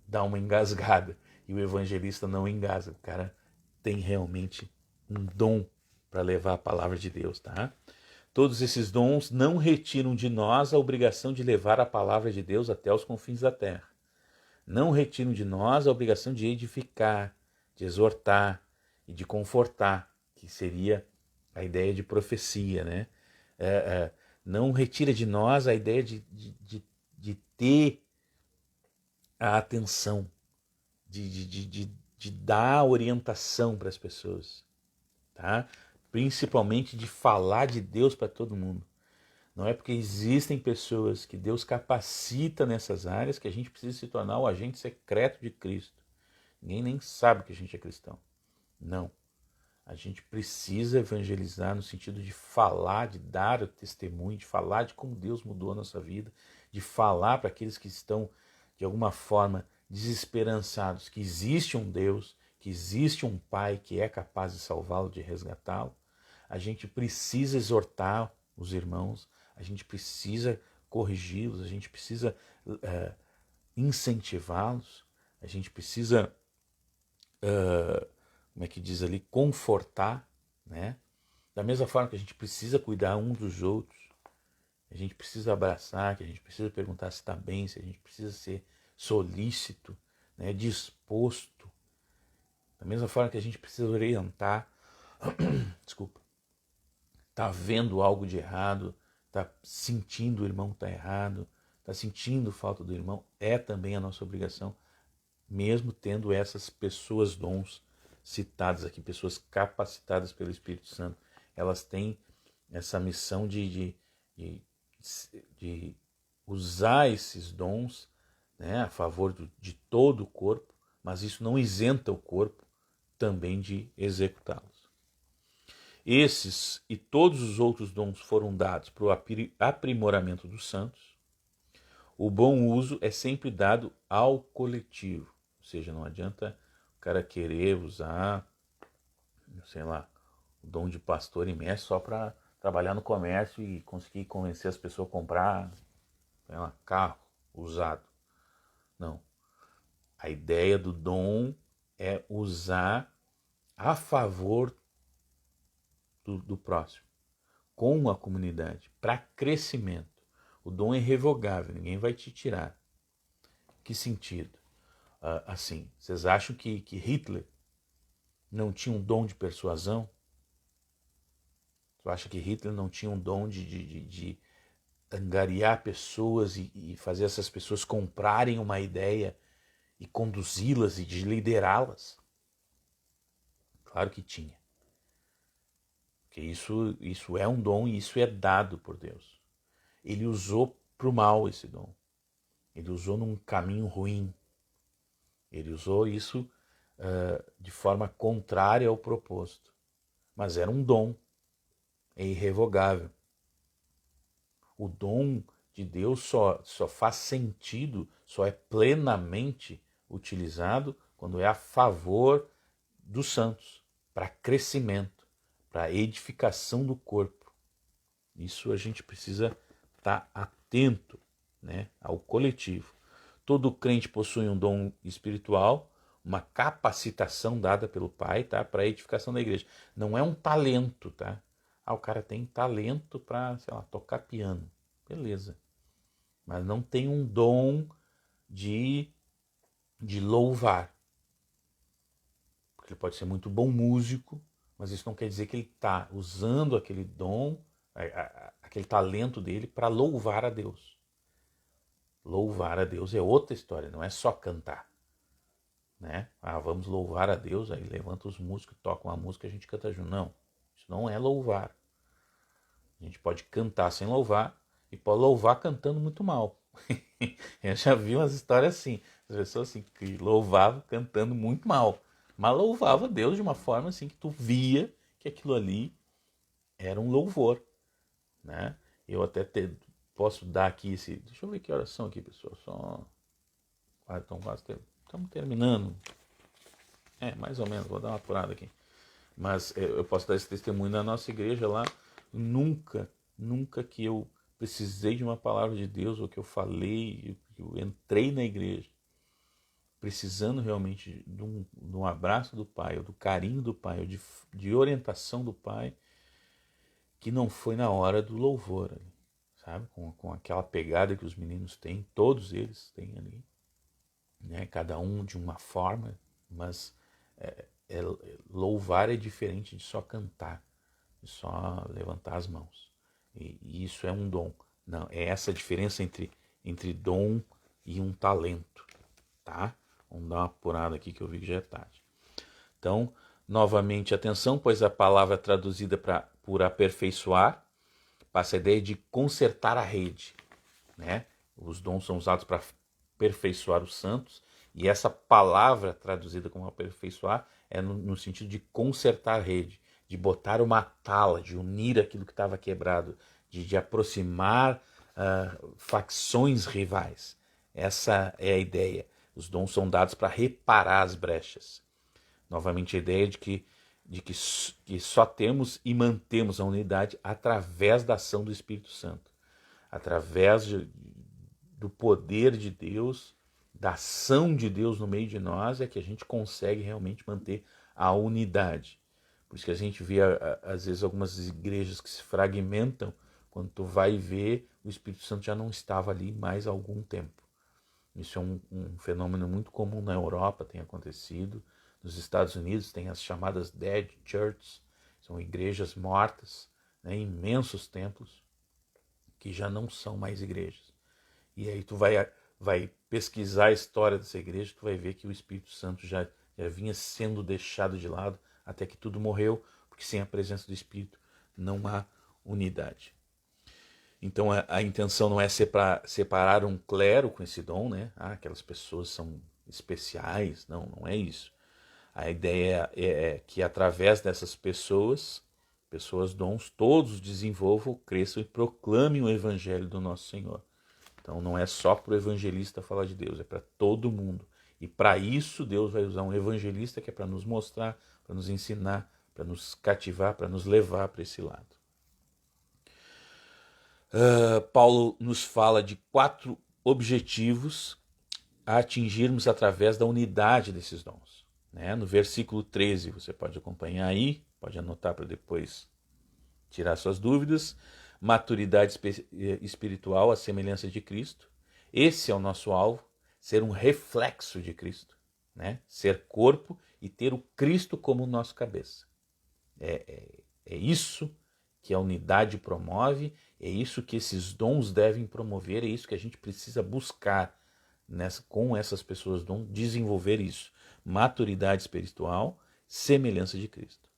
dar uma engasgada. E o evangelista não engasga. O cara tem realmente um dom para levar a palavra de Deus, tá? Todos esses dons não retiram de nós a obrigação de levar a palavra de Deus até os confins da terra. Não retiram de nós a obrigação de edificar, de exortar e de confortar, que seria a ideia de profecia, né? Não retira de nós a ideia de ter a atenção, de dar orientação para as pessoas, tá? Principalmente de falar de Deus para todo mundo. Não é porque existem pessoas que Deus capacita nessas áreas que a gente precisa se tornar o agente secreto de Cristo. Ninguém nem sabe que a gente é cristão. Não. A gente precisa evangelizar no sentido de falar, de dar o testemunho, de falar de como Deus mudou a nossa vida, de falar para aqueles que estão, de alguma forma, desesperançados, que existe um Deus, que existe um Pai que é capaz de salvá-lo, de resgatá-lo. A gente precisa exortar os irmãos, a gente precisa corrigi-los, a gente precisa incentivá-los, a gente precisa, como é que diz ali, confortar, né? Da mesma forma que a gente precisa cuidar um dos outros, a gente precisa abraçar, que a gente precisa perguntar se está bem, se a gente precisa ser solícito, né, disposto. Da mesma forma que a gente precisa orientar, desculpa, tá vendo algo de errado, tá sentindo o irmão tá errado, tá sentindo falta do irmão, é também a nossa obrigação, mesmo tendo essas pessoas dons citadas aqui, pessoas capacitadas pelo Espírito Santo. Elas têm essa missão de usar esses dons, né, a favor de todo o corpo, mas isso não isenta o corpo também de executá-los. Esses e todos os outros dons foram dados para o aprimoramento dos santos. O bom uso é sempre dado ao coletivo, ou seja, não adianta o cara querer usar, sei lá, o dom de pastor e mestre só para trabalhar no comércio e conseguir convencer as pessoas a comprar, sei lá, carro usado. Não. A ideia do dom é usar a favor do próximo, com a comunidade, para crescimento. O dom é irrevogável, ninguém vai te tirar. Que sentido? Assim, vocês acham que Hitler não tinha um dom de persuasão? Você acha que Hitler não tinha um dom de angariar pessoas e fazer essas pessoas comprarem uma ideia e conduzi-las e de liderá-las? Claro que tinha. Porque isso é um dom e isso é dado por Deus. Ele usou para o mal esse dom. Ele usou num caminho ruim. Ele usou isso de forma contrária ao proposto. Mas era um dom. É irrevogável. O dom de Deus só faz sentido, só é plenamente utilizado quando é a favor dos santos, para crescimento, para edificação do corpo. Isso a gente precisa estar atento, né, ao coletivo. Todo crente possui um dom espiritual, uma capacitação dada pelo Pai, tá, para a edificação da igreja. Não é um talento, tá? O cara tem talento para, sei lá, tocar piano. Beleza. Mas não tem um dom de louvar. Porque ele pode ser muito bom músico, mas isso não quer dizer que ele está usando aquele dom, aquele talento dele para louvar a Deus. Louvar a Deus é outra história, não é só cantar. Né? Vamos louvar a Deus, aí levanta os músicos, toca uma música e a gente canta junto. Não, isso não é louvar. A gente pode cantar sem louvar e pode louvar cantando muito mal. Eu já vi umas histórias assim, as pessoas assim, que louvavam cantando muito mal, mas louvava Deus de uma forma assim que tu via que aquilo ali era um louvor, né? Eu até posso dar aqui esse... Deixa eu ver que horas são aqui, pessoal. Estamos terminando. Mais ou menos, vou dar uma apurada aqui. Mas eu posso dar esse testemunho na nossa igreja lá. Nunca que eu precisei de uma palavra de Deus, ou que eu falei, eu entrei na igreja precisando realmente de um abraço do pai, ou do carinho do pai, ou de orientação do pai, que não foi na hora do louvor, ali, sabe? Com aquela pegada que os meninos têm, todos eles têm ali, né? Cada um de uma forma, mas louvar é diferente de só cantar, de só levantar as mãos. E isso é um dom. Não, é essa a diferença entre dom e um talento, tá? Vamos dar uma apurada aqui que eu vi que já é tarde. Então, novamente, atenção, pois a palavra traduzida por aperfeiçoar passa a ideia de consertar a rede, né? Os dons são usados para aperfeiçoar os santos, e essa palavra traduzida como aperfeiçoar é no sentido de consertar a rede, de botar uma tala, de unir aquilo que estava quebrado, de aproximar facções rivais. Essa é a ideia. Os dons são dados para reparar as brechas. Novamente a ideia de que só temos e mantemos a unidade através da ação do Espírito Santo, através do poder de Deus, da ação de Deus no meio de nós, é que a gente consegue realmente manter a unidade. Por isso que a gente vê, às vezes, algumas igrejas que se fragmentam. Quando tu vai ver, o Espírito Santo já não estava ali mais há algum tempo. Isso é um fenômeno muito comum na Europa, tem acontecido. Nos Estados Unidos tem as chamadas dead churches, são igrejas mortas, né, imensos templos, que já não são mais igrejas. E aí tu vai pesquisar a história dessa igreja, tu vai ver que o Espírito Santo já vinha sendo deixado de lado até que tudo morreu, porque sem a presença do Espírito não há unidade. Então a intenção não é separar um clero com esse dom, né? Aquelas pessoas são especiais, não é isso. A ideia é que através dessas pessoas dons, todos desenvolvam, cresçam e proclamem o evangelho do nosso Senhor. Então não é só para o evangelista falar de Deus, é para todo mundo. E para isso Deus vai usar um evangelista que é para nos mostrar, para nos ensinar, para nos cativar, para nos levar para esse lado. Paulo nos fala de 4 objetivos a atingirmos através da unidade desses dons. Né? No versículo 13, você pode acompanhar aí, pode anotar para depois tirar suas dúvidas. Maturidade espiritual, a semelhança de Cristo. Esse é o nosso alvo, ser um reflexo de Cristo, né? Ser corpo e ter o Cristo como nosso cabeça. É isso que a unidade promove, é isso que esses dons devem promover, é isso que a gente precisa buscar com essas pessoas, desenvolver isso. Maturidade espiritual, semelhança de Cristo.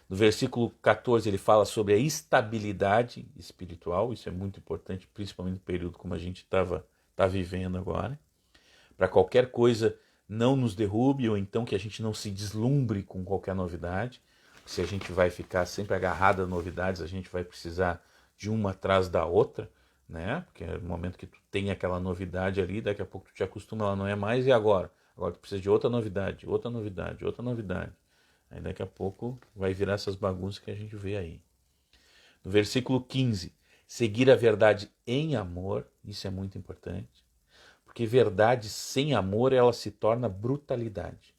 No versículo 14 ele fala sobre a estabilidade espiritual, isso é muito importante, principalmente no período como a gente tá vivendo agora. Para qualquer coisa não nos derrube, ou então que a gente não se deslumbre com qualquer novidade. Se a gente vai ficar sempre agarrado a novidades, a gente vai precisar de uma atrás da outra, né? Porque no momento que tu tem aquela novidade ali, daqui a pouco tu te acostuma, ela não é mais, e agora? Agora tu precisa de outra novidade, outra novidade, outra novidade. Aí daqui a pouco vai virar essas bagunças que a gente vê aí. No versículo 15, seguir a verdade em amor, isso é muito importante, porque verdade sem amor, ela se torna brutalidade.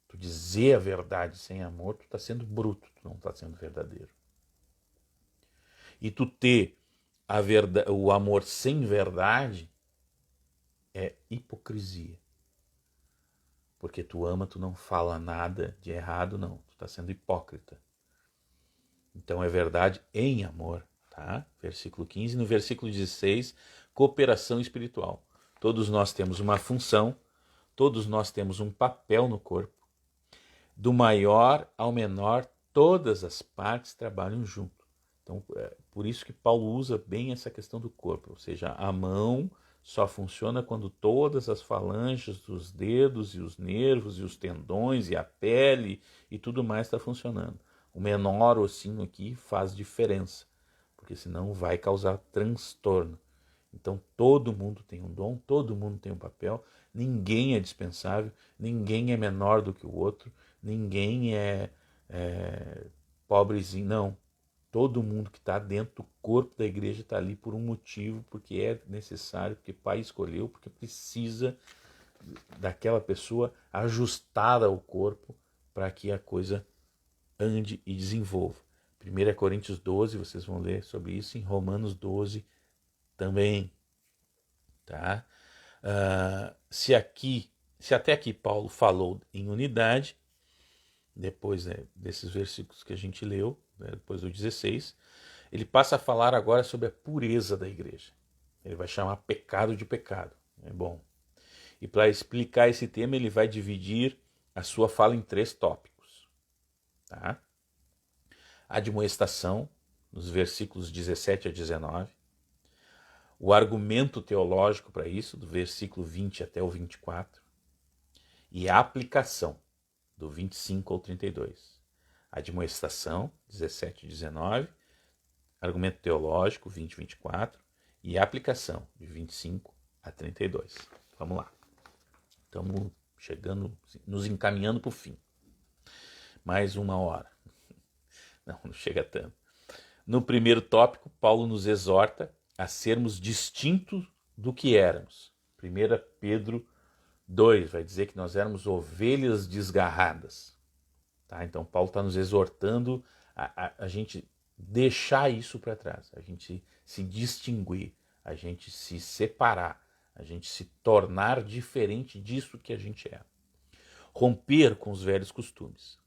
Tu dizer a verdade sem amor, tu está sendo bruto, tu não está sendo verdadeiro. E tu ter o amor sem verdade é hipocrisia. Porque tu ama, tu não fala nada de errado, não. Tu está sendo hipócrita. Então é verdade em amor, tá? Versículo 15. No versículo 16, cooperação espiritual. Todos nós temos uma função, todos nós temos um papel no corpo. Do maior ao menor, todas as partes trabalham junto. Então, por isso que Paulo usa bem essa questão do corpo. Ou seja, a mão só funciona quando todas as falanges dos dedos e os nervos e os tendões e a pele e tudo mais está funcionando. O menor ossinho aqui faz diferença, porque senão vai causar transtorno. Então todo mundo tem um dom, todo mundo tem um papel, ninguém é dispensável, ninguém é menor do que o outro, ninguém pobrezinho, não. Todo mundo que está dentro do corpo da igreja está ali por um motivo, porque é necessário, porque o Pai escolheu, porque precisa daquela pessoa ajustada ao corpo para que a coisa ande e desenvolva. 1 Coríntios 12, vocês vão ler sobre isso, em Romanos 12 também. Tá? Se até aqui Paulo falou em unidade, depois desses versículos que a gente leu, depois do 16, ele passa a falar agora sobre a pureza da igreja. Ele vai chamar pecado de pecado. É bom. E para explicar esse tema, ele vai dividir a sua fala em 3 tópicos. Tá? A admoestação, nos versículos 17 a 19. O argumento teológico para isso, do versículo 20 até o 24. E a aplicação, do 25 ao 32. A admoestação, 17 e 19. Argumento teológico, 20 e 24. E a aplicação, de 25 a 32. Vamos lá. Estamos chegando, nos encaminhando para o fim. Mais 1 hora. Não chega tanto. No primeiro tópico, Paulo nos exorta a sermos distintos do que éramos. 1 Pedro 2 vai dizer que nós éramos ovelhas desgarradas. Tá? Então Paulo está nos exortando a gente deixar isso para trás, a gente se distinguir, a gente se separar, a gente se tornar diferente disso que a gente é. Romper com os velhos costumes.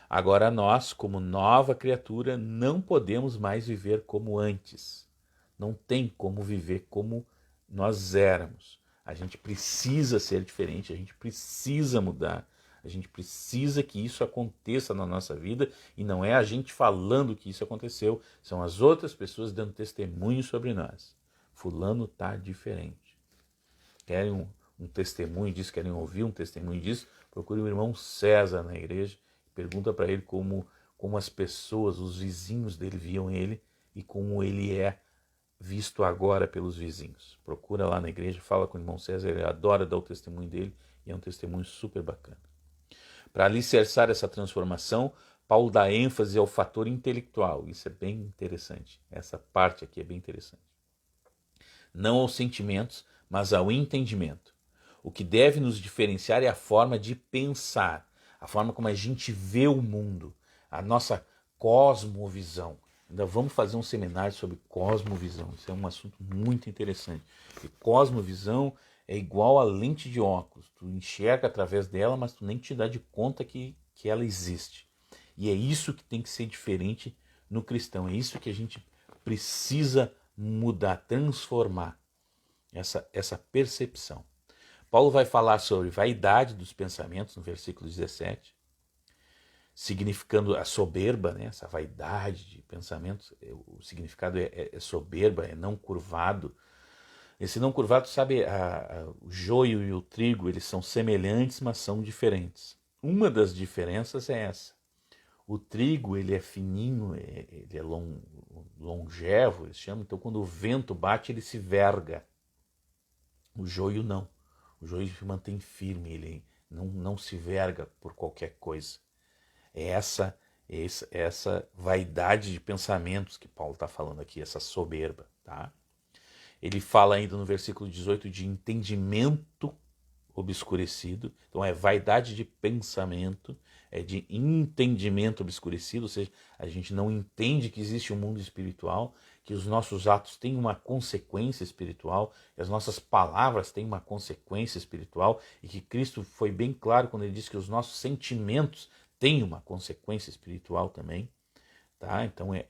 Agora nós, como nova criatura, não podemos mais viver como antes. Não tem como viver como nós éramos. A gente precisa ser diferente, a gente precisa mudar, a gente precisa que isso aconteça na nossa vida, e não é a gente falando que isso aconteceu, são as outras pessoas dando testemunho sobre nós. Fulano está diferente. Querem um testemunho disso, querem ouvir um testemunho disso, procure o irmão César na igreja, pergunta para ele como as pessoas, os vizinhos dele viam ele e como ele é visto agora pelos vizinhos. Procura lá na igreja, fala com o irmão César, ele adora dar o testemunho dele e é um testemunho super bacana. Para alicerçar essa transformação, Paulo dá ênfase ao fator intelectual. Isso é bem interessante. Essa parte aqui é bem interessante. Não aos sentimentos, mas ao entendimento. O que deve nos diferenciar é a forma de pensar, a forma como a gente vê o mundo, a nossa cosmovisão. Ainda vamos fazer um seminário sobre cosmovisão. Isso é um assunto muito interessante. E cosmovisão é igual a lente de óculos. Tu enxerga através dela, mas tu nem te dá de conta que ela existe. E é isso que tem que ser diferente no cristão. É isso que a gente precisa mudar, transformar essa percepção. Paulo vai falar sobre vaidade dos pensamentos no versículo 17, significando a soberba, né? Essa vaidade de pensamentos. O significado é soberba, é não curvado. Esse não curvado, sabe, o joio e o trigo, eles são semelhantes, mas são diferentes. Uma das diferenças é essa. O trigo, ele é fininho, ele é longevo, eles chamam, então quando o vento bate, ele se verga. O joio não. O joio se mantém firme, ele não se verga por qualquer coisa. É essa vaidade de pensamentos que Paulo está falando aqui, essa soberba, tá? Ele fala ainda no versículo 18 de entendimento obscurecido. Então é vaidade de pensamento, é de entendimento obscurecido, ou seja, a gente não entende que existe um mundo espiritual, que os nossos atos têm uma consequência espiritual, que as nossas palavras têm uma consequência espiritual, e que Cristo foi bem claro quando ele disse que os nossos sentimentos têm uma consequência espiritual também. Tá? Então é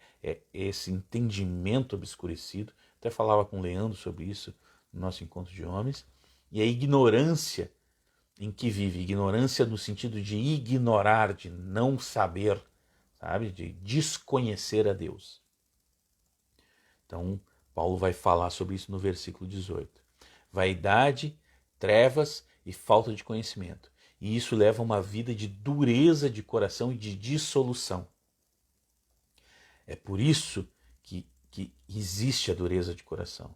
esse entendimento obscurecido. Até falava com o Leandro sobre isso no nosso encontro de homens. E a ignorância em que vive, ignorância no sentido de ignorar, de não saber, sabe? De desconhecer a Deus. Então, Paulo vai falar sobre isso no versículo 18. Vaidade, trevas e falta de conhecimento. E isso leva a uma vida de dureza de coração e de dissolução. É por isso que existe a dureza de coração.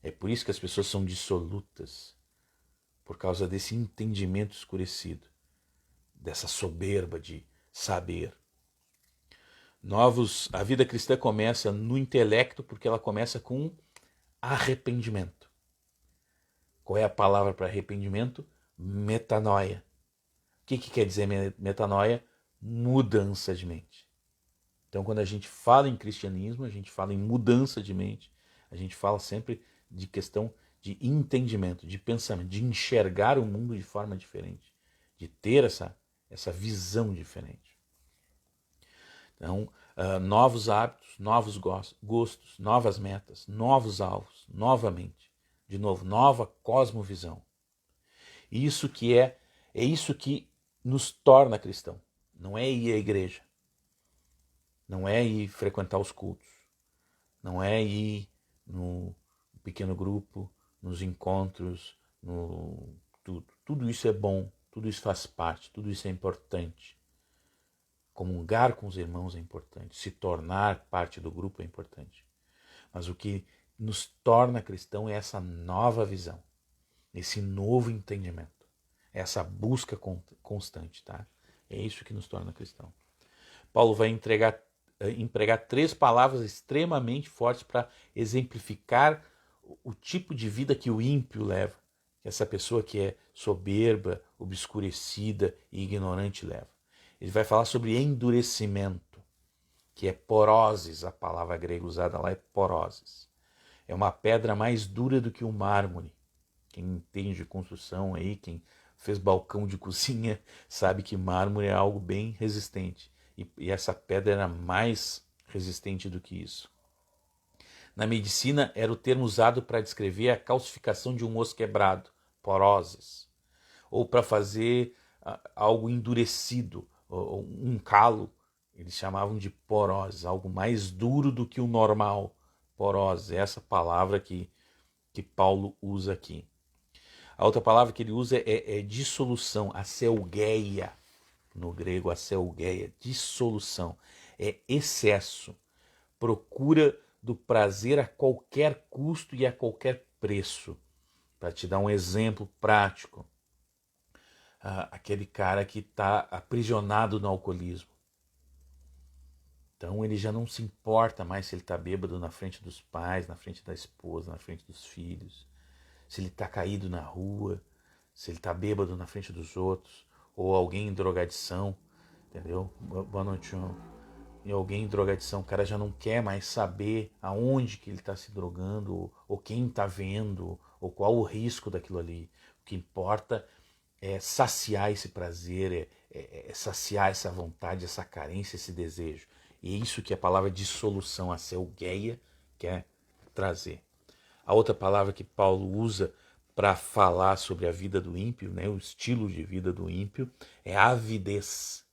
É por isso que as pessoas são dissolutas, por causa desse entendimento escurecido, dessa soberba de saber. A vida cristã começa no intelecto porque ela começa com arrependimento. Qual é a palavra para arrependimento? Metanoia. O que quer dizer metanoia? Mudança de mente. Então, quando a gente fala em cristianismo, a gente fala em mudança de mente, a gente fala sempre de questão de entendimento, de pensamento, de enxergar o mundo de forma diferente, de ter essa visão diferente. Então, novos hábitos, novos gostos, novas metas, novos alvos, novamente. De novo, nova cosmovisão. Isso que é isso que nos torna cristão. Não é ir à igreja. Não é ir frequentar os cultos. Não é ir no pequeno grupo, nos encontros, no tudo. Tudo isso é bom, tudo isso faz parte, tudo isso é importante. Comungar com os irmãos é importante, se tornar parte do grupo é importante. Mas o que nos torna cristão é essa nova visão, esse novo entendimento, essa busca constante, tá? É isso que nos torna cristão. Paulo vai empregar 3 palavras extremamente fortes para exemplificar o tipo de vida que o ímpio leva, que essa pessoa que é soberba, obscurecida e ignorante leva. Ele vai falar sobre endurecimento, que é poroses, a palavra grega usada lá é poroses. É uma pedra mais dura do que o mármore. Quem entende de construção aí, quem fez balcão de cozinha, sabe que mármore é algo bem resistente. E essa pedra era mais resistente do que isso. Na medicina, era o termo usado para descrever a calcificação de um osso quebrado, poroses. Ou para fazer algo endurecido, um calo, eles chamavam de porose, algo mais duro do que o normal. Porose, essa palavra que Paulo usa aqui. A outra palavra que ele usa é dissolução, aselgeia, no grego aselgeia, dissolução, é excesso, procura do prazer a qualquer custo e a qualquer preço. Para te dar um exemplo prático, aquele cara que está aprisionado no alcoolismo. Então ele já não se importa mais se ele está bêbado na frente dos pais, na frente da esposa, na frente dos filhos, se ele está caído na rua, se ele está bêbado na frente dos outros, ou alguém em drogadição, entendeu? Boa noite, João. E alguém em drogadição, o cara já não quer mais saber aonde que ele está se drogando, ou quem está vendo, ou qual o risco daquilo ali. O que importa é saciar esse prazer, é saciar essa vontade, essa carência, esse desejo. E é isso que a palavra dissolução, a selgeia, quer trazer. A outra palavra que Paulo usa para falar sobre a vida do ímpio, né, o estilo de vida do ímpio, é avidez,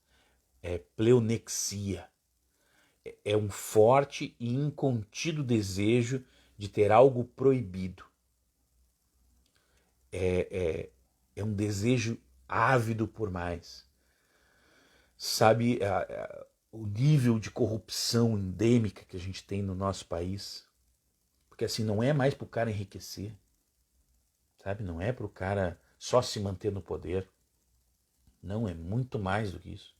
é pleonexia. É um forte e incontido desejo de ter algo proibido. É um desejo ávido por mais. Sabe o nível de corrupção endêmica que a gente tem no nosso país? Porque assim, não é mais para o cara enriquecer, sabe? Não é para o cara só se manter no poder. Não, é muito mais do que isso.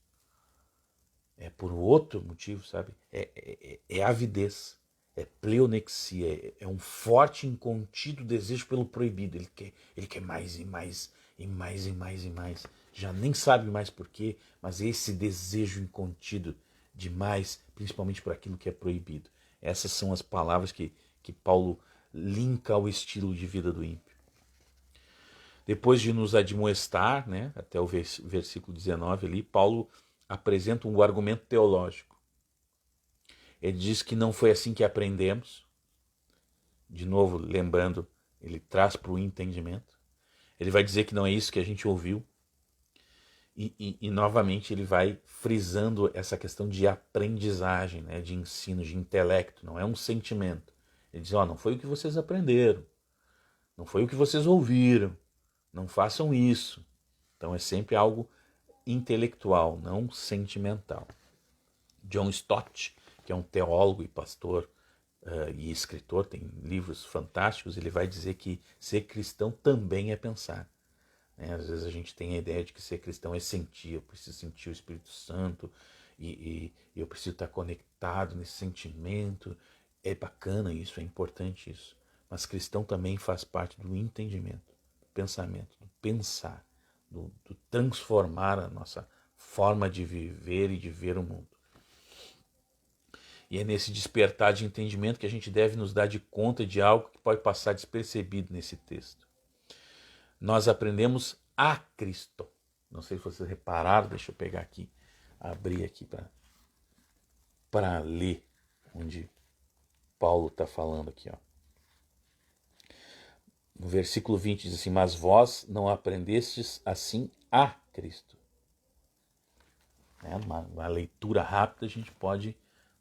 É por outro motivo, sabe? É avidez, é pleonexia, é um forte e incontido desejo pelo proibido. Ele quer mais e mais e mais e mais e mais. Já nem sabe mais porquê, mas esse desejo incontido de mais, principalmente por aquilo que é proibido. Essas são as palavras que Paulo linka ao estilo de vida do ímpio. Depois de nos admoestar, né, até o versículo 19 ali, Paulo apresenta um argumento teológico. Ele diz que não foi assim que aprendemos. De novo, lembrando, ele traz para o entendimento. Ele vai dizer que não é isso que a gente ouviu. E novamente ele vai frisando essa questão de aprendizagem, né, de ensino, de intelecto. Não é um sentimento. Ele diz, não foi o que vocês aprenderam. Não foi o que vocês ouviram. Não façam isso. Então é sempre algo intelectual, não sentimental. John Stott, que é um teólogo e pastor e escritor, tem livros fantásticos, ele vai dizer que ser cristão também é pensar. né? Às vezes a gente tem a ideia de que ser cristão é sentir, eu preciso sentir o Espírito Santo e eu preciso estar conectado nesse sentimento. É bacana isso, é importante isso. Mas cristão também faz parte do entendimento, do pensamento, do pensar, do transformar a nossa forma de viver e de ver o mundo. E é nesse despertar de entendimento que a gente deve nos dar de conta de algo que pode passar despercebido nesse texto. Nós aprendemos a Cristo. Não sei se vocês repararam, deixa eu pegar aqui, abrir aqui para ler onde Paulo está falando aqui. Ó. No versículo 20 diz assim, mas vós não aprendestes assim a Cristo. Uma leitura rápida a gente pode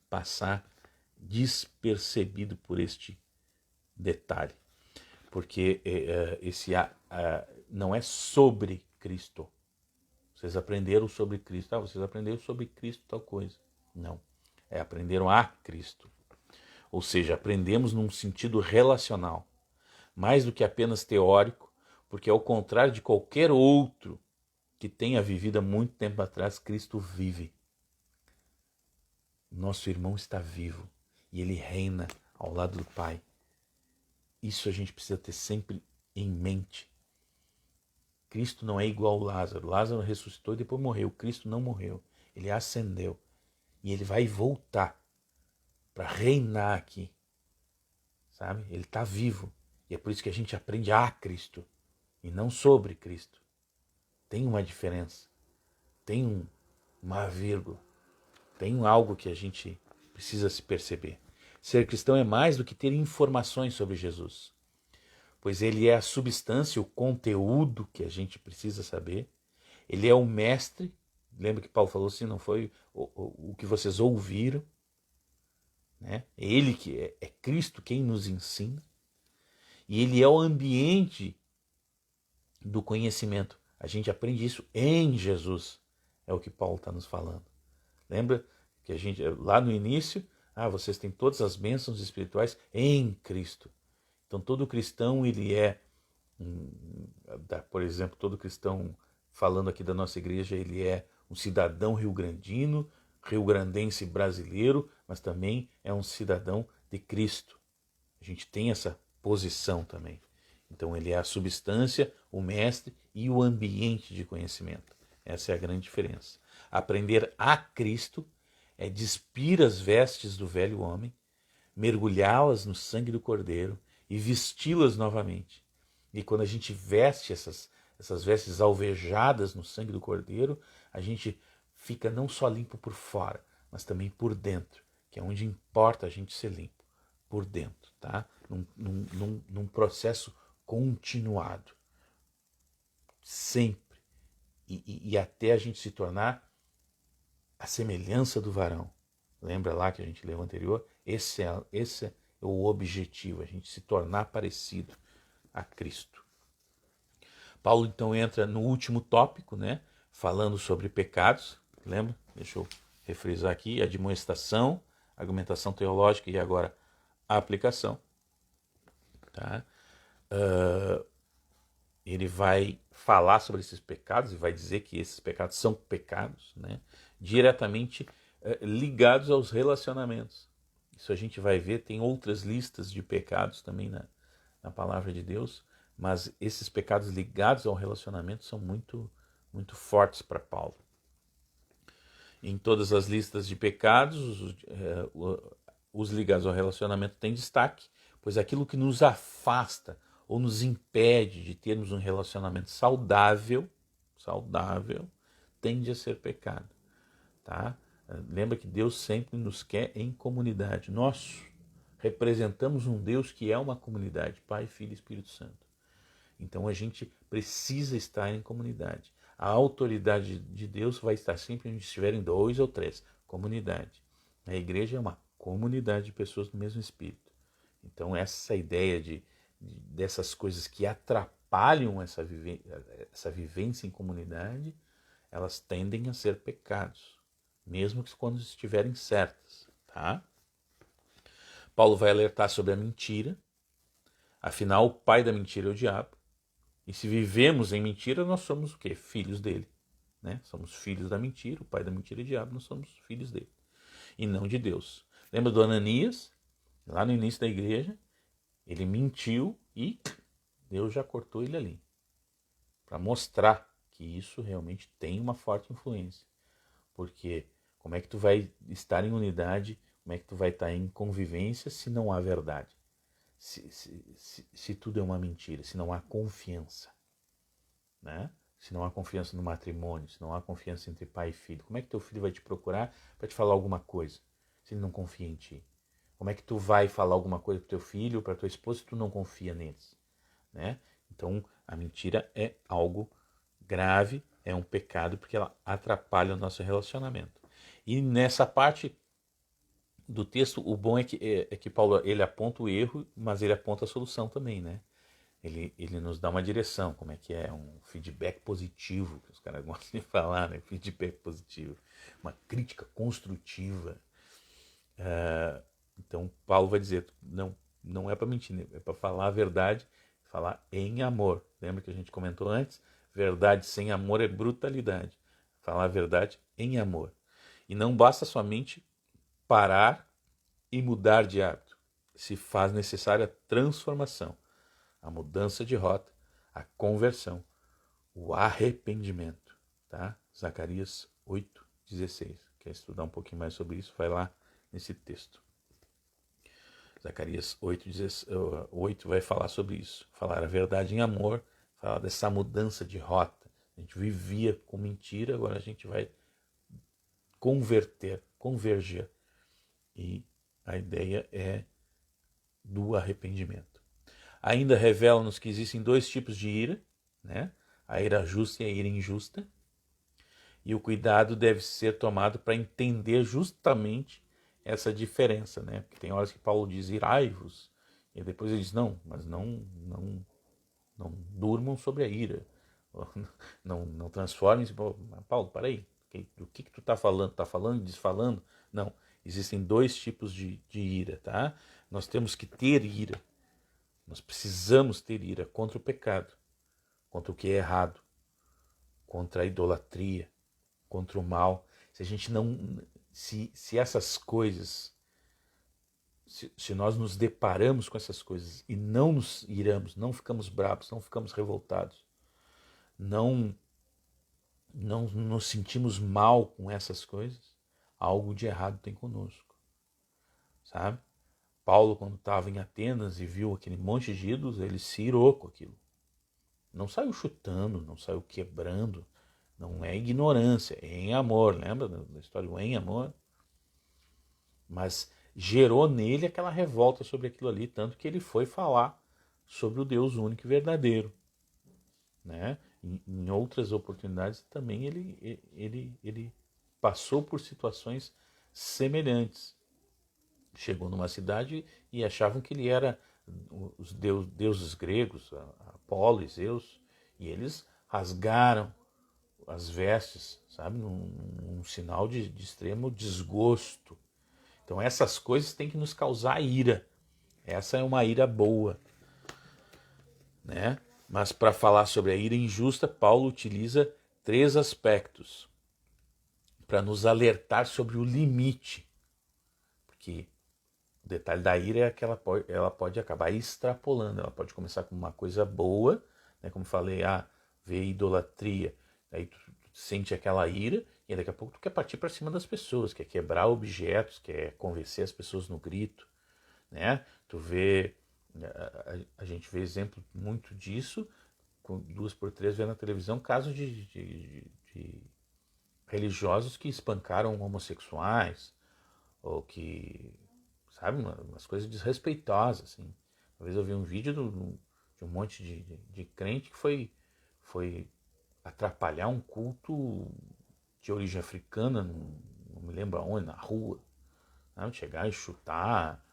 passar despercebido por este detalhe, porque esse não é sobre Cristo. Vocês aprenderam sobre Cristo, vocês aprenderam sobre Cristo tal coisa. Não, aprenderam a Cristo. Ou seja, aprendemos num sentido relacional, mais do que apenas teórico, porque ao contrário de qualquer outro que tenha vivido há muito tempo atrás, Cristo vive. Nosso irmão está vivo e ele reina ao lado do Pai. Isso a gente precisa ter sempre em mente. Cristo não é igual ao Lázaro. Lázaro ressuscitou e depois morreu. Cristo não morreu. Ele ascendeu. E ele vai voltar para reinar aqui. Sabe? Ele está vivo. E é por isso que a gente aprende a Cristo e não sobre Cristo. Tem uma diferença. Tem uma vírgula. Tem algo que a gente precisa se perceber. Ser cristão é mais do que ter informações sobre Jesus, pois ele é a substância, o conteúdo que a gente precisa saber. Ele é o mestre. Lembra que Paulo falou assim, não foi o que vocês ouviram, né? É ele que é Cristo quem nos ensina. E ele é o ambiente do conhecimento. A gente aprende isso em Jesus, é o que Paulo está nos falando. Lembra que a gente, lá no início, vocês têm todas as bênçãos espirituais em Cristo. Então todo cristão, ele por exemplo, todo cristão, falando aqui da nossa igreja, ele é um cidadão rio-grandino, rio-grandense brasileiro, mas também é um cidadão de Cristo. A gente tem essa posição também. Então ele é a substância, o mestre e o ambiente de conhecimento. Essa é a grande diferença. Aprender a Cristo é despir as vestes do velho homem, mergulhá-las no sangue do Cordeiro e vesti-las novamente. E quando a gente veste essas vestes alvejadas no sangue do Cordeiro, a gente fica não só limpo por fora, mas também por dentro, que é onde importa a gente ser limpo, por dentro, tá? Num processo continuado, sempre, e até a gente se tornar a semelhança do varão. Lembra lá que a gente leu anterior? Esse é o objetivo, a gente se tornar parecido a Cristo. Paulo então entra no último tópico, né, falando sobre pecados. Lembra? Deixa eu refrisar aqui: admoestação, argumentação teológica e agora a aplicação. Tá? Ele vai falar sobre esses pecados e vai dizer que esses pecados são pecados, né, diretamente ligados aos relacionamentos. Isso a gente vai ver, tem outras listas de pecados também na palavra de Deus, mas esses pecados ligados ao relacionamento são muito, muito fortes para Paulo. Em todas as listas de pecados, os ligados ao relacionamento têm destaque, pois aquilo que nos afasta ou nos impede de termos um relacionamento saudável, tende a ser pecado. Tá? Lembra que Deus sempre nos quer em comunidade. Nós representamos um Deus que é uma comunidade, Pai, Filho e Espírito Santo. Então a gente precisa estar em comunidade. A autoridade de Deus vai estar sempre onde estiverem 2 ou 3, comunidade. A igreja é uma comunidade de pessoas do mesmo espírito. Então essa ideia dessas coisas que atrapalham essa vivência em comunidade, elas tendem a ser pecados, mesmo que quando estiverem certas. Tá? Paulo vai alertar sobre a mentira. Afinal, o pai da mentira é o diabo. E se vivemos em mentira, nós somos o quê? Filhos dele. Né? Somos filhos da mentira, o pai da mentira é o diabo, nós somos filhos dele. E não de Deus. Lembra do Ananias? Lá no início da igreja, ele mentiu e Deus já cortou ele ali. Para mostrar que isso realmente tem uma forte influência. Porque como é que tu vai estar em unidade, como é que tu vai estar em convivência se não há verdade? Se tudo é uma mentira, se não há confiança, né? Se não há confiança no matrimônio, se não há confiança entre pai e filho, como é que teu filho vai te procurar para te falar alguma coisa se ele não confia em ti? Como é que tu vai falar alguma coisa para teu filho ou para tua esposa se tu não confia neles? Né? Então, a mentira é algo grave, é um pecado porque ela atrapalha o nosso relacionamento. E nessa parte do texto, o bom é que Paulo ele aponta o erro, mas ele aponta a solução também, né? Ele nos dá uma direção, como é que é, um feedback positivo, que os caras gostam de falar, né? Feedback positivo, uma crítica construtiva. Então, Paulo vai dizer, não é para mentir, né? É para falar a verdade, falar em amor. Lembra que a gente comentou antes? Verdade sem amor é brutalidade. Falar a verdade em amor. E não basta somente parar e mudar de hábito. Se faz necessária a transformação, a mudança de rota, a conversão, o arrependimento. Tá? Zacarias 8:16. Quer estudar um pouquinho mais sobre isso? Vai lá nesse texto. Zacarias 8 vai falar sobre isso. Falar a verdade em amor, falar dessa mudança de rota. A gente vivia com mentira, agora a gente vai converger. E a ideia é do arrependimento. Ainda revela-nos que existem dois tipos de ira, né? A ira justa e a ira injusta. E o cuidado deve ser tomado para entender justamente essa diferença, né? Porque tem horas que Paulo diz irai-vos, e depois ele diz mas não durmam sobre a ira, não transformem-se. Paulo, para aí, do que tu está falando? Está falando, desfalando? Não, existem dois tipos de ira, tá? Nós temos que ter ira, nós precisamos ter ira contra o pecado, contra o que é errado, contra a idolatria, contra o mal. Se a gente não, se essas coisas, se nós nos deparamos com essas coisas e não nos iramos, não ficamos bravos, não ficamos revoltados, não nos sentimos mal com essas coisas, algo de errado tem conosco, sabe? Paulo, quando estava em Atenas e viu aquele monte de ídolos, ele se irou com aquilo. Não saiu chutando, não saiu quebrando, não é ignorância, é em amor, lembra da história do em amor? Mas gerou nele aquela revolta sobre aquilo ali, tanto que ele foi falar sobre o Deus único e verdadeiro. Né? Em outras oportunidades também ele passou por situações semelhantes. Chegou numa cidade e achavam que ele era os deuses gregos, Apolo e Zeus, e eles rasgaram as vestes, sabe, num sinal de extremo desgosto. Então essas coisas têm que nos causar ira. Essa é uma ira boa, né? Mas para falar sobre a ira injusta, Paulo utiliza 3 aspectos para nos alertar sobre o limite. Porque o detalhe da ira é que ela pode acabar extrapolando, ela pode começar com uma coisa boa, né? Como falei, ver idolatria, aí tu sente aquela ira e daqui a pouco tu quer partir para cima das pessoas, quer quebrar objetos, quer convencer as pessoas no grito, né? Tu vê, a gente vê exemplo muito disso, com 2x3 vê na televisão casos de religiosos que espancaram homossexuais, ou que, sabe, umas coisas desrespeitosas, assim. Uma vez eu vi um vídeo de um monte de crente que foi atrapalhar um culto de origem africana, não me lembro aonde, na rua, né? Chegar e chutar